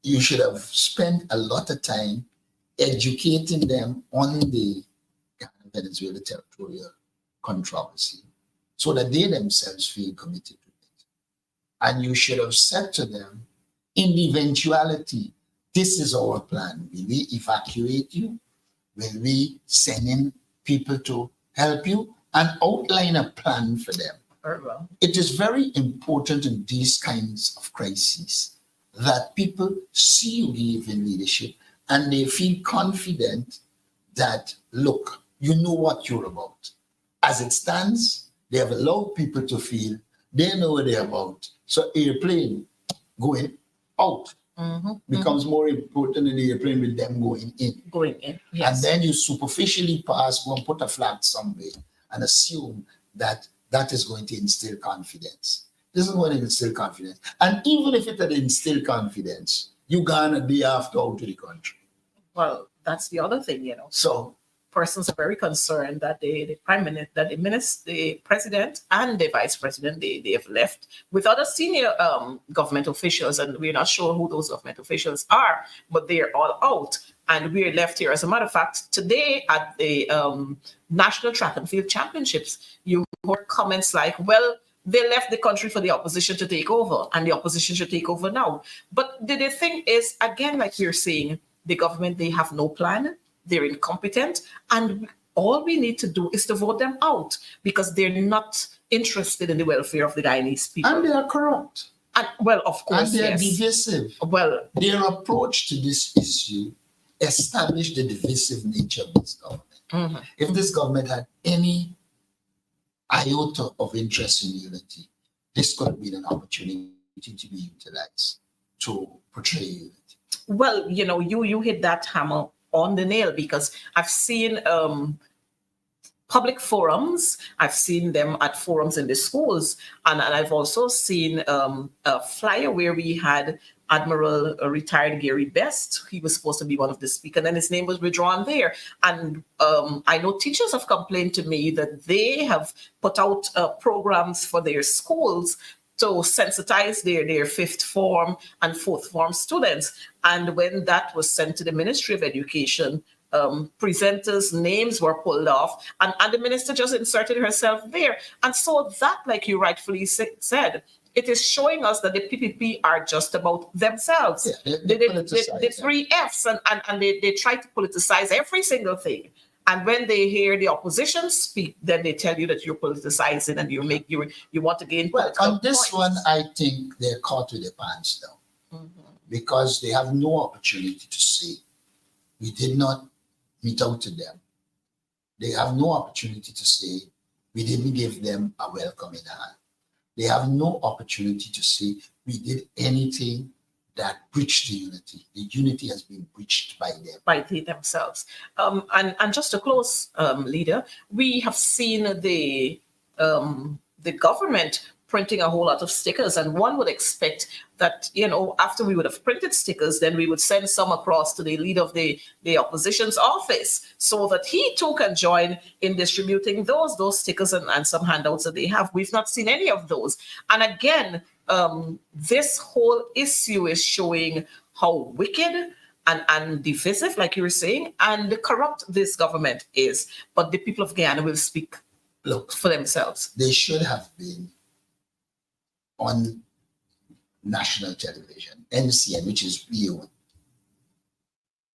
S2: you should have spent a lot of time educating them on the Venezuela territorial controversy so that they themselves feel committed to it. And you should have said to them, in the eventuality, this is our plan. Will we evacuate you? Will we send in people to help you? And outline a plan for them.
S1: Very well.
S2: It is very important in these kinds of crises that people see you giving leadership and they feel confident that, look, you know what you're about. As it stands, they have allowed people to feel they know what they're about. So airplane going out becomes more important than the airplane with them going in.
S1: Going in, yes.
S2: And then you superficially pass, go and put a flag somewhere and assume that that is going to instill confidence. This is going to instill confidence. And even if it had instilled confidence, you gone a day after out to the country.
S1: Well, that's the other thing, you know.
S2: So
S1: persons are very concerned that the prime minister, that the president and the vice president, they have left with other senior government officials, and we're not sure who those government officials are, but they're all out, and we're left here. As a matter of fact, today at the National Track and Field Championships, you heard comments like, well, they left the country for the opposition to take over, and the opposition should take over now. But the thing is, again, like you're saying, the government, they have no plan. They're incompetent, and all we need to do is to vote them out because they're not interested in the welfare of the Guyanese people.
S2: And they are corrupt.
S1: And, well, of course,
S2: and they are
S1: yes.
S2: divisive.
S1: Well,
S2: their approach to this issue established the divisive nature of this government. If this government had any iota of interest in unity, this could have been an opportunity to be utilized to portray unity.
S1: Well, you know, you hit that hammer on the nail because I've seen public forums. I've seen them at forums in the schools, and I've also seen a flyer where we had Admiral retired Gary Best. He was supposed to be one of the speakers, and his name was withdrawn there. And I know teachers have complained to me that they have put out programs for their schools to sensitize their fifth form and fourth form students. And when that was sent to the Ministry of Education, presenters' names were pulled off, and the minister just inserted herself there. And so that, like you rightfully said, it is showing us that the PPP are just about themselves.
S2: Yeah,
S1: the three Fs, and they try to politicize every single thing. And when they hear the opposition speak, then they tell you that you're politicizing and you want to gain.
S2: Well, on this one, I think they're caught with their pants down because they have no opportunity to say, we did not meet out to them. They have no opportunity to say, we didn't give them a welcoming hand. They have no opportunity to say, we did anything that breached the unity. The unity has been breached by them.
S1: By themselves. And just to close, leader, we have seen the government printing a whole lot of stickers, and one would expect that, you know, after we would have printed stickers, then we would send some across to the leader of the opposition's office so that he too can join in distributing those stickers and some handouts that they have. We've not seen any of those. And again, this whole issue is showing how wicked and divisive, like you were saying, and corrupt this government is. But the people of Guyana will speak
S2: Look,
S1: for themselves.
S2: they should have been on national television, NCN, which is real.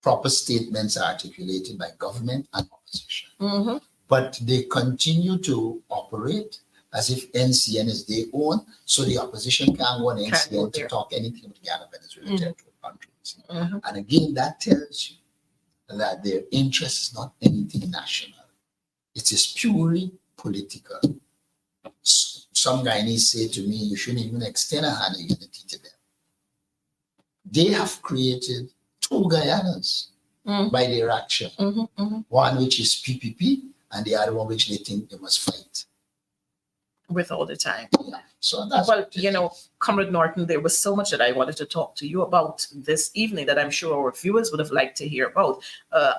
S2: Proper statements are articulated by government and opposition.
S1: Mm-hmm.
S2: But they continue to operate as if NCN is their own, so the opposition can't go on NCN to talk anything with Guyana, Venezuela, territorial countries.
S1: Mm-hmm.
S2: And again, that tells you that their interest is not anything national. It is purely political. Some Guyanese say to me, you shouldn't even extend a hand of unity to them. They have created two Guyanas by their action. One which is PPP and the other one which they think they must fight.
S1: With all the time.
S2: Yeah. So that's
S1: well, Comrade Norton, there was so much that I wanted to talk to you about this evening that I'm sure our viewers would have liked to hear about.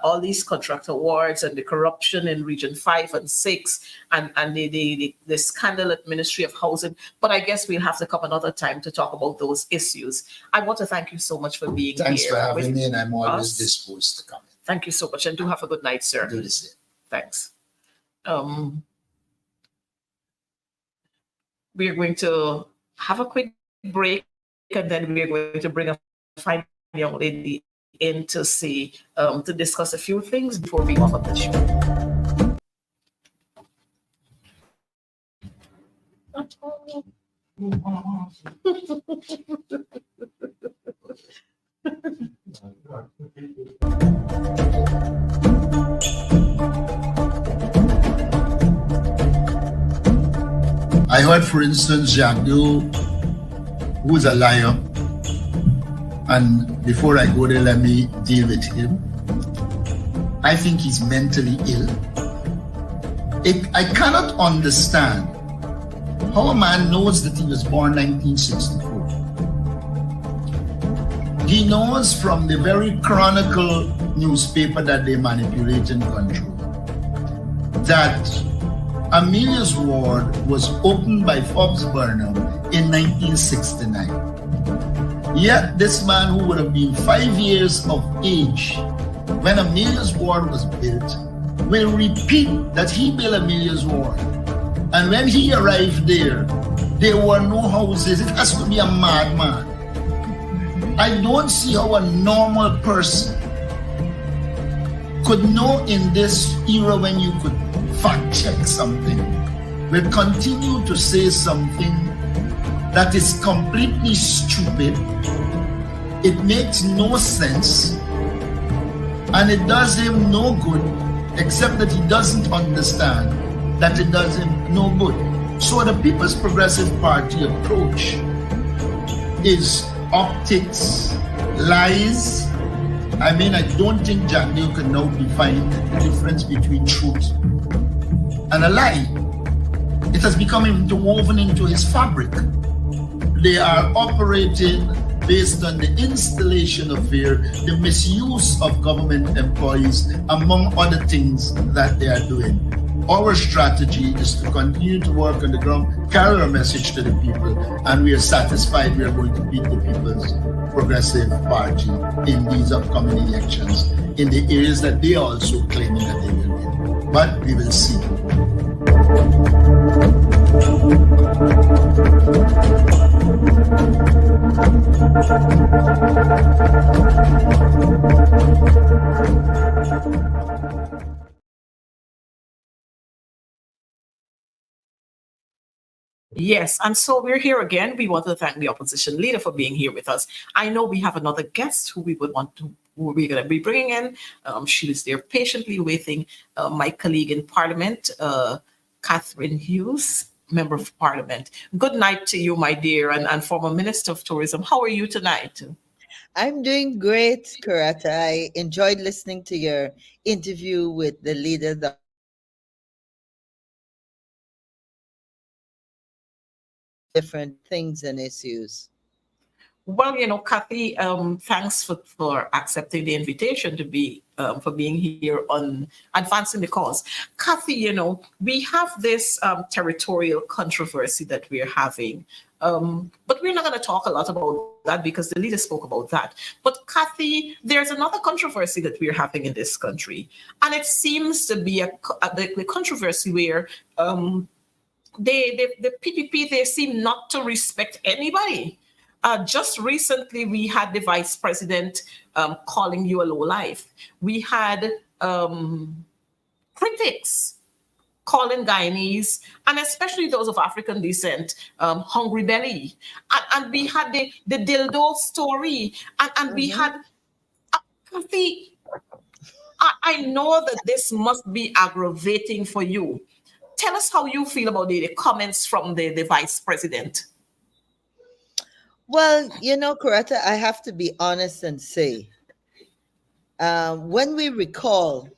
S1: All these contract awards and the corruption in Region 5 and 6 and the scandal at Ministry of Housing. But I guess we'll have to come another time to talk about those issues. I want to thank you so much for being
S2: Thanks
S1: here.
S2: Thanks for having me, and I'm always disposed to come in.
S1: Thank you so much, and do have a good night, sir.
S2: Do the same.
S1: Thanks. We're going to have a quick break, and then we're going to bring a fine young lady in to see, to discuss a few things before we off of the show.
S2: I heard, for instance, Jacques, who's a liar, and before I go there, let me deal with him. I think he's mentally ill. I cannot understand how a man knows that he was born 1964. He knows from the very Chronicle newspaper that they manipulate and control that Amelia's Ward was opened by Forbes Burnham in 1969. Yet this man, who would have been 5 years of age when Amelia's Ward was built, will repeat that he built Amelia's Ward. And when he arrived there were no houses. It has to be a madman. I don't see how a normal person could know in this era, when you could fact check something, will continue to say something that is completely stupid. It makes no sense, and it does him no good, except that he doesn't understand that it does him no good. So the People's Progressive Party approach is optics, lies. I mean, I don't think Jack Neal can now define the difference between truth and a lie. It has become interwoven into his fabric. They are operating based on the installation of fear, the misuse of government employees, among other things that they are doing. Our strategy is to continue to work on the ground, carry a message to the people, and we are satisfied we are going to beat the People's Progressive Party in these upcoming elections in the areas that they are also claiming that they will win. But we will see.
S1: Yes, and so we're here again. We want to thank the opposition leader for being here with us. I know we have another guest who we're going to be bringing in. She was there patiently waiting. My colleague in Parliament, Catherine Hughes, Member of Parliament. Good night to you, my dear, and former Minister of Tourism. How are you tonight?
S3: I'm doing great, Kurata. I enjoyed listening to your interview with the leader, different things and issues.
S1: Well, Kathy, thanks for accepting the invitation to be for being here on Advancing the Cause. Kathy, we have this territorial controversy that we're having. But we're not going to talk a lot about that because the leader spoke about that. But Kathy, there's another controversy that we're having in this country. And it seems to be the controversy where the PPP, they seem not to respect anybody. Just recently, we had the vice president calling you a lowlife. We had critics calling Guyanese, and especially those of African descent, hungry belly. And we had the dildo story, and we had the. I know that this must be aggravating for you. Tell us how you feel about the comments from the vice president.
S3: Well, Coretta, I have to be honest and say, when we recall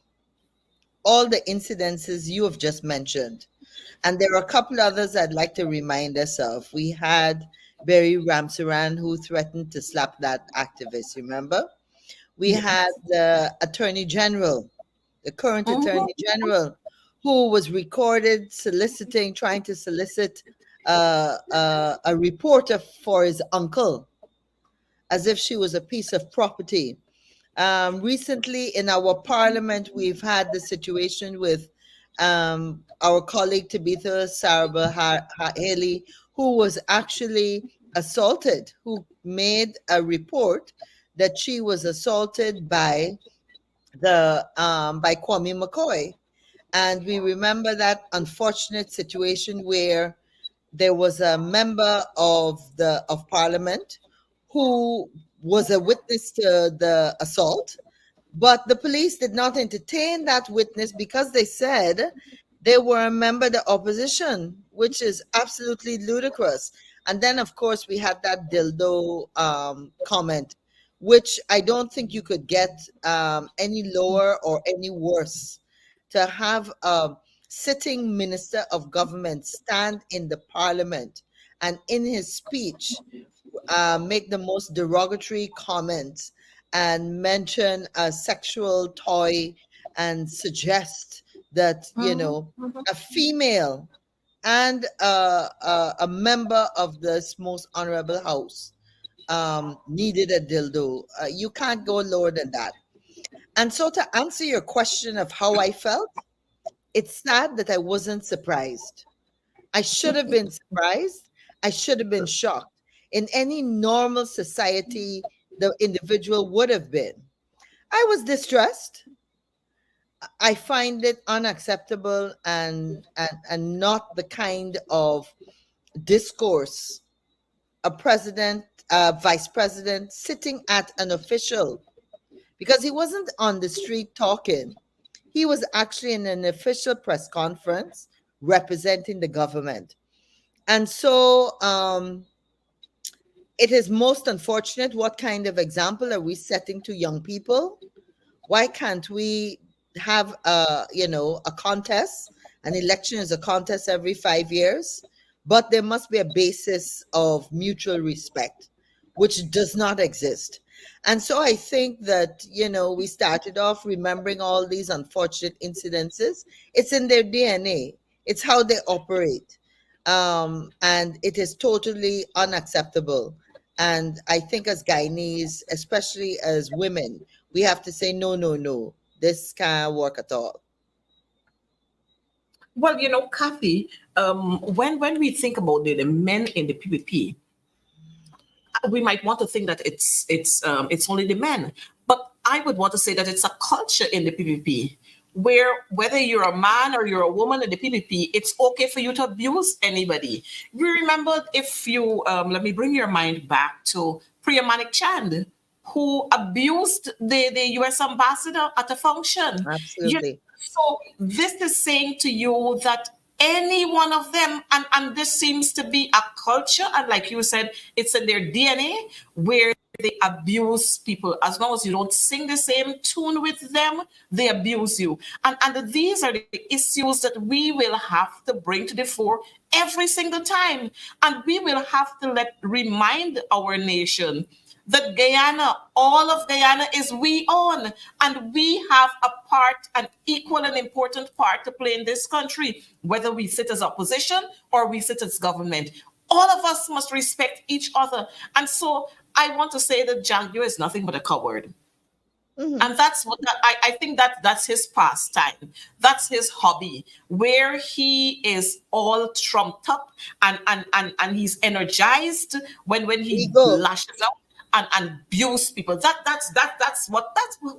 S3: all the incidences you have just mentioned, and there are a couple others I'd like to remind us of. We had Barry Ramsaran, who threatened to slap that activist, remember? We had the Attorney General, the current Attorney General, who was recorded trying to solicit a reporter for his uncle, as if she was a piece of property. Recently, in our parliament, we've had the situation with our colleague Tabitha Saraba Haley, who was actually assaulted, who made a report that she was assaulted by Kwame McCoy. And we remember that unfortunate situation where there was a member of parliament who was a witness to the assault, but the police did not entertain that witness because they said they were a member of the opposition, which is absolutely ludicrous. And then, of course, we had that dildo comment, which I don't think you could get any lower or any worse. To have a sitting minister of government stand in the parliament and in his speech make the most derogatory comments and mention a sexual toy and suggest that, a female and a member of this most honorable house needed a dildo. You can't go lower than that. And so, to answer your question of how I felt, it's sad that I wasn't surprised. I should have been surprised. I should have been shocked. In any normal society, the individual would have been. I was distressed. I find it unacceptable and not the kind of discourse a vice president sitting at an official, because he wasn't on the street talking. He was actually in an official press conference representing the government. And so it is most unfortunate. What kind of example are we setting to young people? Why can't we have a contest? An election is a contest every 5 years, but there must be a basis of mutual respect, which does not exist. And so I think that, we started off remembering all these unfortunate incidences. It's in their DNA. It's how they operate. And it is totally unacceptable. And I think as Guyanese, especially as women, we have to say, no, no, no, this can't work at all.
S1: Well, Kathy, when we think about the men in the PPP, we might want to think that it's only the men, but I would want to say that it's a culture in the PPP where whether you're a man or you're a woman in the PPP, it's okay for you to abuse anybody. You remember, if you let me bring your mind back to Priya Manik Chand, who abused the US ambassador at a function.
S3: Absolutely.
S1: So this is saying to you that any one of them, and this seems to be a culture, and like you said, it's in their DNA, where they abuse people. As long as you don't sing the same tune with them, they abuse you. And these are the issues that we will have to bring to the fore every single time. And we will have to remind our nation that Guyana, all of Guyana is we own. And we have a part, an equal and important part to play in this country, whether we sit as opposition or we sit as government. All of us must respect each other. And so I want to say that Jagyo is nothing but a coward.
S3: Mhm.
S1: And that's what I think that's his pastime. That's his hobby, where he is all trumped up and he's energized when he
S3: Ego.
S1: lashes out and abuse people. That's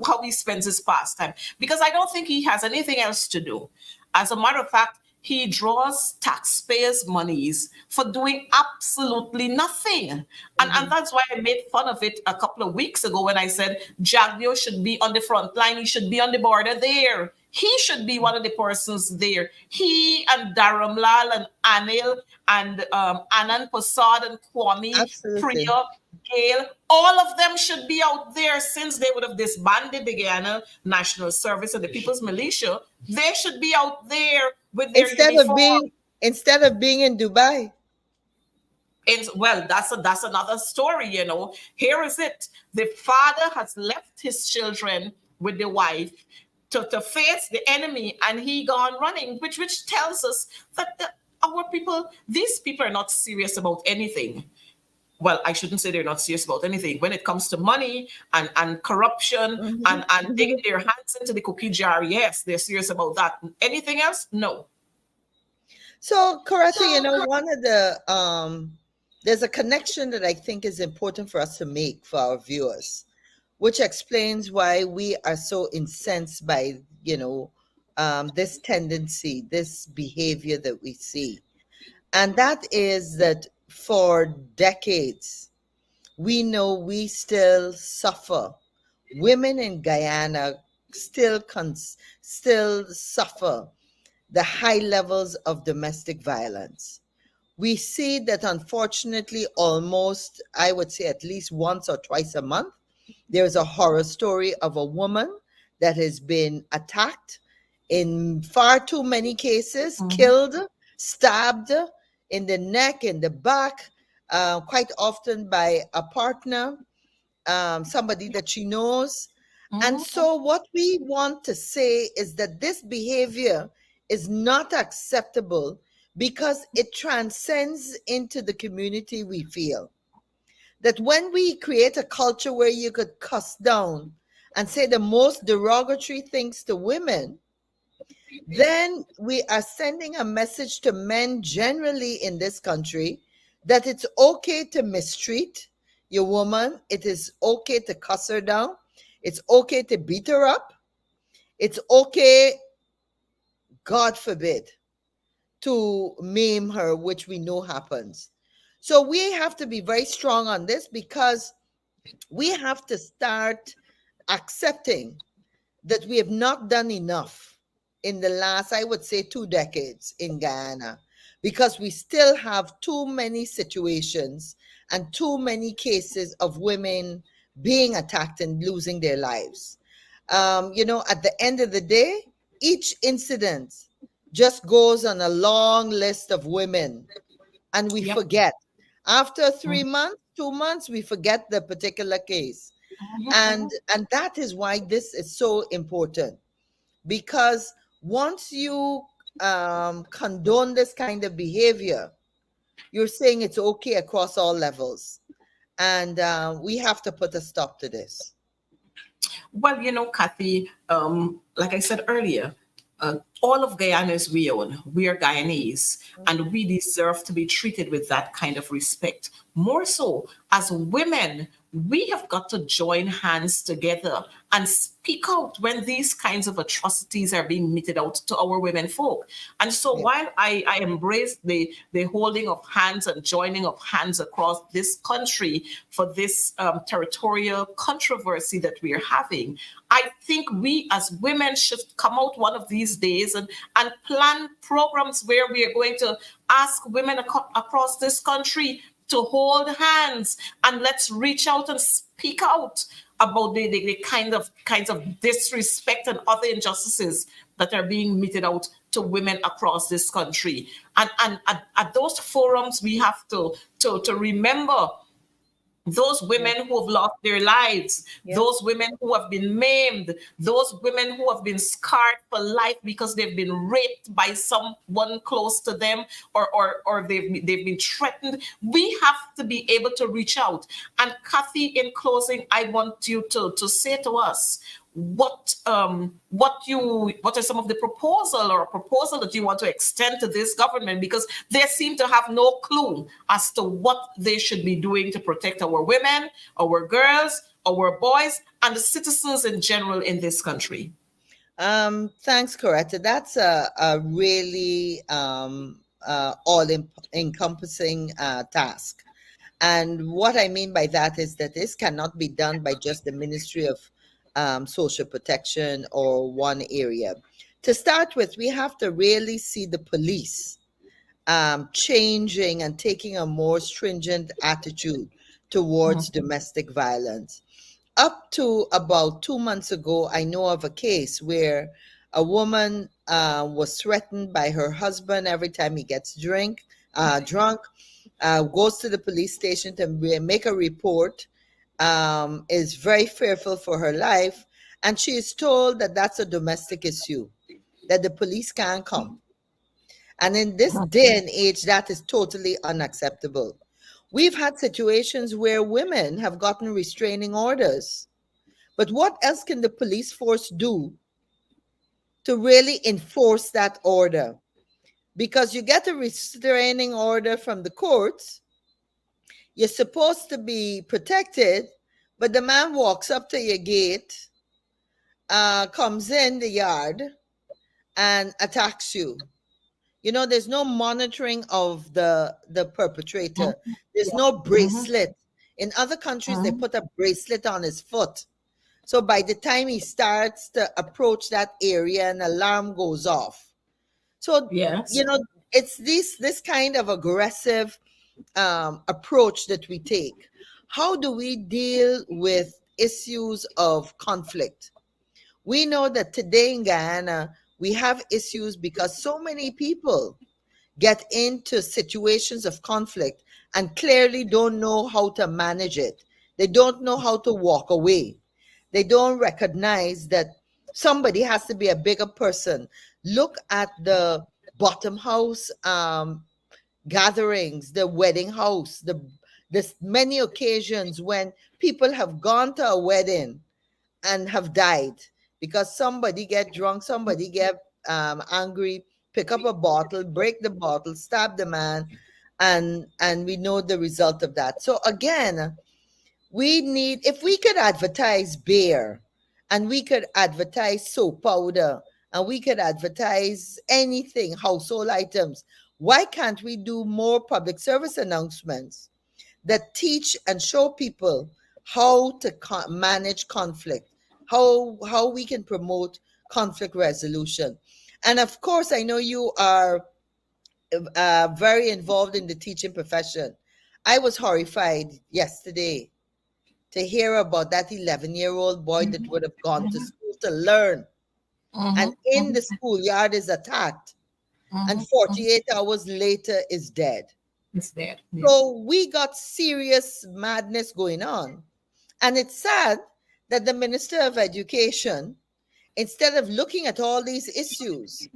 S1: how he spends his pastime. Because I don't think he has anything else to do. As a matter of fact, he draws taxpayers' monies for doing absolutely nothing. And that's why I made fun of it a couple of weeks ago when I said Jagdio should be on the front line. He should be on the border there. He should be one of the persons there. He and Dharamlal and Anil and Anand Prasad and Kwame,
S3: Absolutely.
S1: Priya, Gail, all of them should be out there since they would have disbanded the Guyana National Service and the People's Militia. They should be out there with their
S3: Instead of
S1: uniform.
S3: being instead of being in Dubai.
S1: And well, that's another story, you know. Here is it: the father has left his children with the wife to face the enemy, and he gone running, which tells us that our people, these people are not serious about anything. Well, I shouldn't say they're not serious about anything. When it comes to money and corruption
S3: Mhm,
S1: and
S3: mhm.
S1: digging their hands into the cookie jar, yes, they're serious about that. Anything else? No.
S3: So, Karate, one of the there's a connection that I think is important for us to make for our viewers, which explains why we are so incensed by this tendency, this behavior that we see, and that is that for decades we know we still suffer. Women in Guyana still suffer the high levels of domestic violence. We see that unfortunately, almost, I would say at least once or twice a month, there's a horror story of a woman that has been attacked in far too many cases,
S1: Mhm,
S3: killed, stabbed in the neck, in the back, quite often by a partner, somebody that she knows. And
S1: mhm.
S3: so, what we want to say is that this behavior is not acceptable because it transcends into the community we feel. That when we create a culture where you could cuss down and say the most derogatory things to women, then we are sending a message to men generally in this country that it's okay to mistreat your woman. It is okay to cuss her down. It's okay to beat her up. It's okay, God forbid, to maim her, which we know happens. So we have to be very strong on this because we have to start accepting that we have not done enough in the last, I would say, 2 decades in Guyana, because we still have too many situations and too many cases of women being attacked and losing their lives. At the end of the day, each incident just goes on a long list of women, and we
S1: Yep.
S3: forget. After
S1: Mhm,
S3: 3 months, 2 months, we forget the particular case.
S1: mhm,
S3: and
S1: mhm.
S3: and that is why this is so important, because once you condone this kind of behavior, you're saying it's okay across all levels, and we have to put a stop to this.
S1: Well, Kathy, like I said earlier, all of Guyana is we own. We are Guyanese, and we deserve to be treated with that kind of respect. More so, as women, we have got to join hands together and speak out when these kinds of atrocities are being meted out to our women folk. And so
S3: Yeah.
S1: while I embrace the holding of hands and joining of hands across this country for this territorial controversy that we are having, I think we as women should come out one of these days and plan programs where we are going to ask women across this country to hold hands, and let's reach out and speak out about the kinds of disrespect and other injustices that are being meted out to women across this country. And at those forums, we have to remember those women who have lost their lives,
S3: Yeah.
S1: those women who have been maimed, those women who have been scarred for life because they've been raped by someone close to them, or they've been threatened. We have to be able to reach out. And Kathy, in closing, I want you to say to us what are some of the proposal that you want to extend to this government, because they seem to have no clue as to what they should be doing to protect our women, our girls, our boys, and the citizens in general in this country.
S3: Thanks, Coretta. That's a really all encompassing task. And what I mean by that is that this cannot be done by just the Ministry of Social Protection or one area. To start with, we have to really see the police changing and taking a more stringent attitude towards domestic violence. Up to about 2 months ago, I know of a case where a woman was threatened by her husband every time he gets drunk, goes to the police station to make a report, is very fearful for her life, and she is told that that's a domestic issue, that the police can't come. And in this day and age, that is totally unacceptable. We've had situations where women have gotten restraining orders. But what else can the police force do to really enforce that order? Because you get a restraining order from the courts, you're supposed to be protected, but the man walks up to your gate, comes in the yard, and attacks you. You know, there's no monitoring of the perpetrator. There's no bracelet. In other countries, they put a bracelet on his foot. So by the time he starts to approach that area, an alarm goes off. So,
S1: Yes.
S3: you know, it's this kind of aggressive approach that we take. How do we deal with issues of conflict? We know that today in Guyana, we have issues because so many people get into situations of conflict and clearly don't know how to manage it. They don't know how to walk away. They don't recognize that somebody has to be a bigger person. Look at the bottom house gatherings, the wedding house, there's many occasions when people have gone to a wedding and have died because somebody get drunk, somebody get angry, pick up a bottle, break the bottle, stab the man, and we know the result of that. So again, we need, if we could advertise beer and we could advertise soap powder and we could advertise anything, household items, why can't we do more public service announcements that teach and show people how to manage conflict, how we can promote conflict resolution? And of course, I know you are very involved in the teaching profession. I was horrified yesterday to hear about that 11-year-old boy that would have gone to school to learn, and in the schoolyard is attacked, and 48 hours later is dead.
S1: It's dead. Yeah.
S3: So we got serious madness going on. And it's sad that the Minister of Education, instead of looking at all these issues,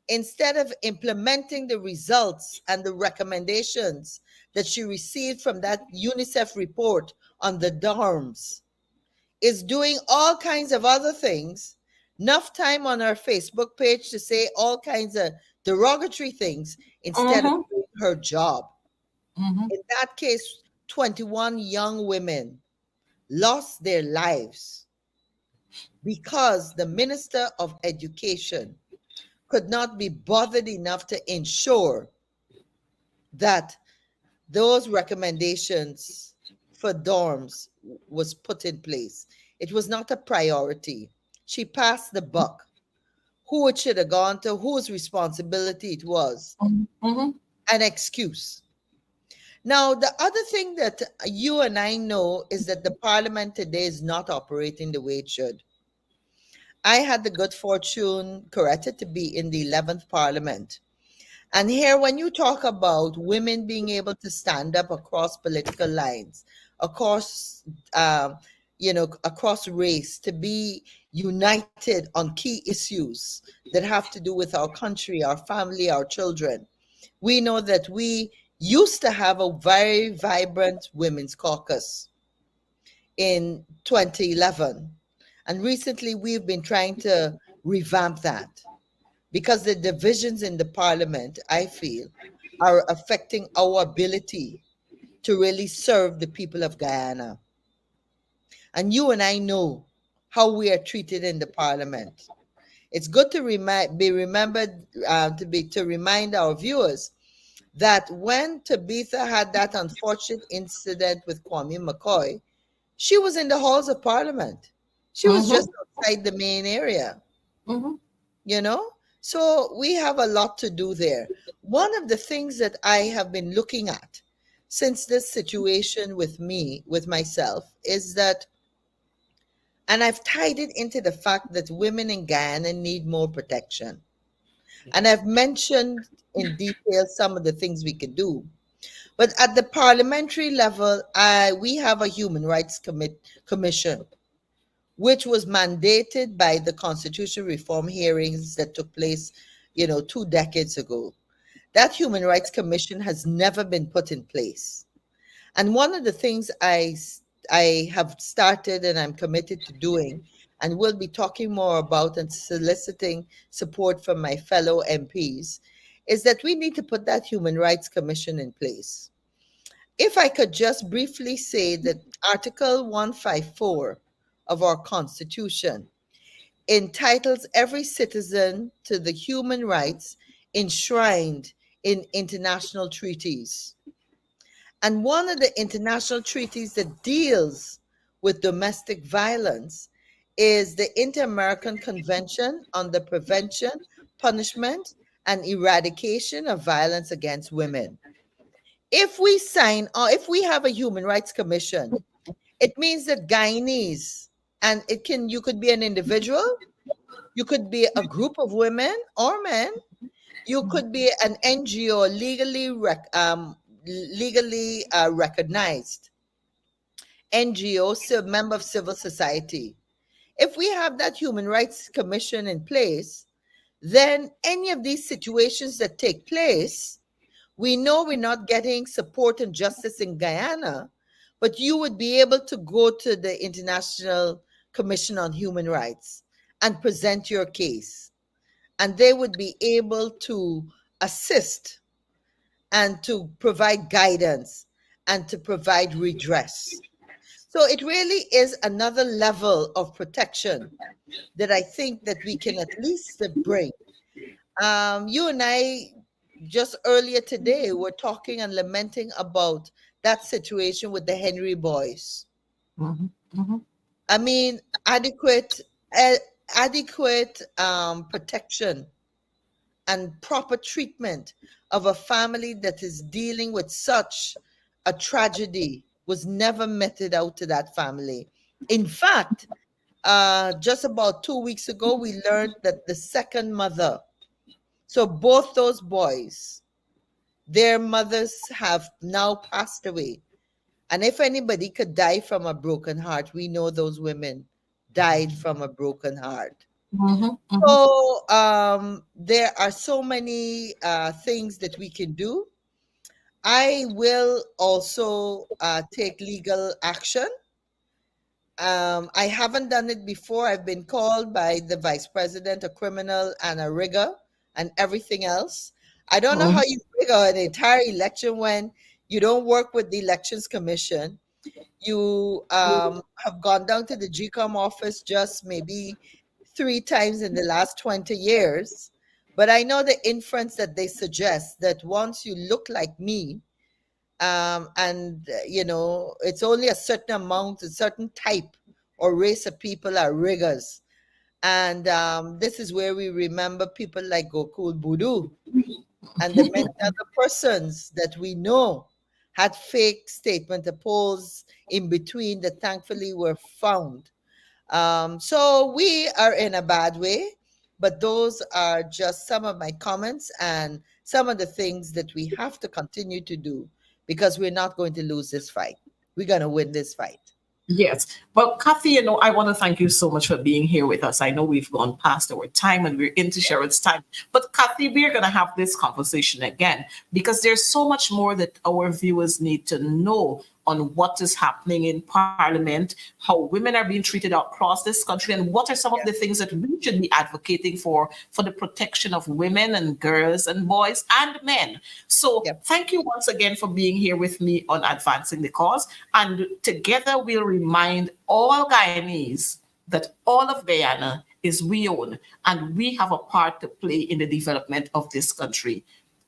S3: instead of implementing the results and the recommendations that she received from that UNICEF report on the dorms, is doing all kinds of other things, enough time on her Facebook page to say all kinds of derogatory things instead of doing her job. In that case, 21 young women lost their lives because the Minister of Education could not be bothered enough to ensure that those recommendations for dorms was put in place. It was not a priority. She passed the buck. Who it should have gone to, whose responsibility it was. An excuse. Now, the other thing that you and I know is that the parliament today is not operating the way it should. I had the good fortune, Coretta, to be in the 11th parliament. And here, when you talk about women being able to stand up across political lines, across, um, across race, to be united on key issues that have to do with our country, our family, our children. We know that we used to have a very vibrant women's caucus in 2011. And recently we've been trying to revamp that because the divisions in the parliament, I feel, are affecting our ability to really serve the people of Guyana. And you and I know how we are treated in the parliament. It's good to be remembered, to remind our viewers that when Tabitha had that unfortunate incident with Kwame McCoy, she was in the halls of parliament. She was
S1: Mm-hmm.
S3: just outside the main area,
S1: Mm-hmm.
S3: you know? So we have a lot to do there. One of the things that I have been looking at since this situation with myself, is that, and I've tied it into the fact that women in Guyana need more protection. And I've mentioned in detail some of the things we could do. But at the parliamentary level, we have a human rights commission, which was mandated by the constitutional reform hearings that took place, 2 decades ago. That human rights commission has never been put in place. And one of the things I have started and I'm committed to doing, and will be talking more about and soliciting support from my fellow MPs, is that we need to put that Human Rights Commission in place. If I could just briefly say that Article 154 of our Constitution entitles every citizen to the human rights enshrined in international treaties. And one of the international treaties that deals with domestic violence is the Inter American Convention on the Prevention, Punishment, and Eradication of Violence Against Women. If we sign, or if we have a Human Rights Commission, it means that Guyanese, and you could be an individual, you could be a group of women or men, you could be an NGO, legally recognized NGO, member of civil society. If we have that Human Rights Commission in place, then any of these situations that take place, we know we're not getting support and justice in Guyana, but you would be able to go to the International Commission on Human Rights and present your case. And they would be able to assist and to provide guidance and to provide redress. So it really is another level of protection that I think that we can at least bring. You and I just earlier today were talking and lamenting about that situation with the Henry boys.
S1: Mm-hmm. Mm-hmm.
S3: I mean, uh, adequate protection and proper treatment of a family that is dealing with such a tragedy was never meted out to that family. In fact, just about 2 weeks ago, we learned that the second mother, so both those boys, their mothers have now passed away. And if anybody could die from a broken heart, we know those women died from a broken heart.
S1: Mm-hmm. Mm-hmm.
S3: So there are so many things that we can do. I will also take legal action. I haven't done it before. I've been called by the vice president, a criminal and a rigger, and everything else. I don't know how you rigger an entire election when you don't work with the Elections Commission. You have gone down to the GCOM office just maybe 3 times in the last 20 years. But I know the inference that they suggest that once you look like me, and it's only a certain amount, a certain type or race of people are riggers. And this is where we remember people like Gokul Budu and the many other persons that we know had fake statement of polls in between that thankfully were found. So we are in a bad way, but those are just some of my comments and some of the things that we have to continue to do because we're not going to lose this fight. we're going to win this fight.
S1: Yes. Well, Kathy, you know, I want to thank you so much for being here with us. I know we've gone past our time and we're into Sherrod's time. But Kathy, we're going to have this conversation again because there's so much more that our viewers need to know on what is happening in Parliament, how women are being treated across this country, and what are some of the things that we should be advocating for the protection of women and girls and boys and men. So thank you once again for being here with me on Advancing the Cause. And together we'll remind all Guyanese that all of Guyana is we own, and we have a part to play in the development of this country.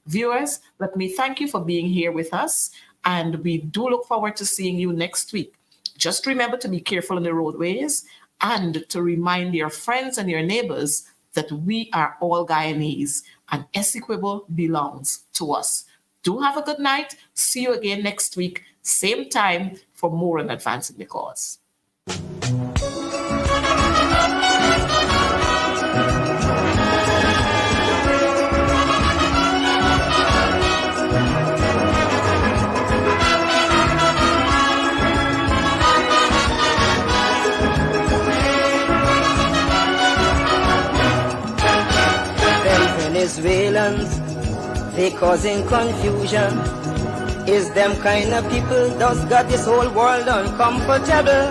S1: Viewers, let me thank you for being here with us. And we do look forward to seeing you next week. Just remember to be careful on the roadways and to remind your friends and your neighbors that we are all Guyanese and Essequibo belongs to us. Do have a good night. See you again next week, same time, for more on Advancing the Cause.
S4: Venezuelans, they causing confusion. Is them kind of people that's got this whole world uncomfortable?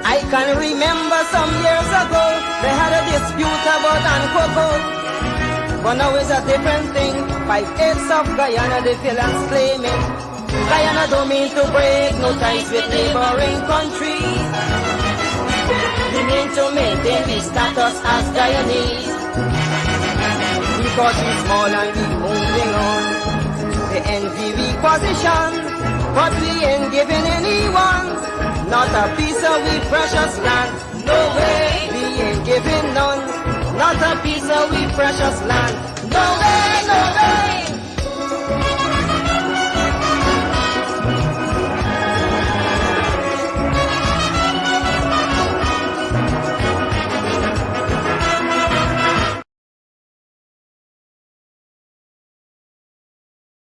S4: I can remember some years ago they had a dispute about cocoa, but now it's a different thing. 5/8 of Guyana the villains claiming. Guyana don't mean to break no ties with neighboring countries. We mean to maintain the status as Guyanese. Because we small and we moving on. They envy we position, but we ain't giving anyone not a piece of we precious land. No way, we ain't giving none, not a piece of we precious land. No way, no way.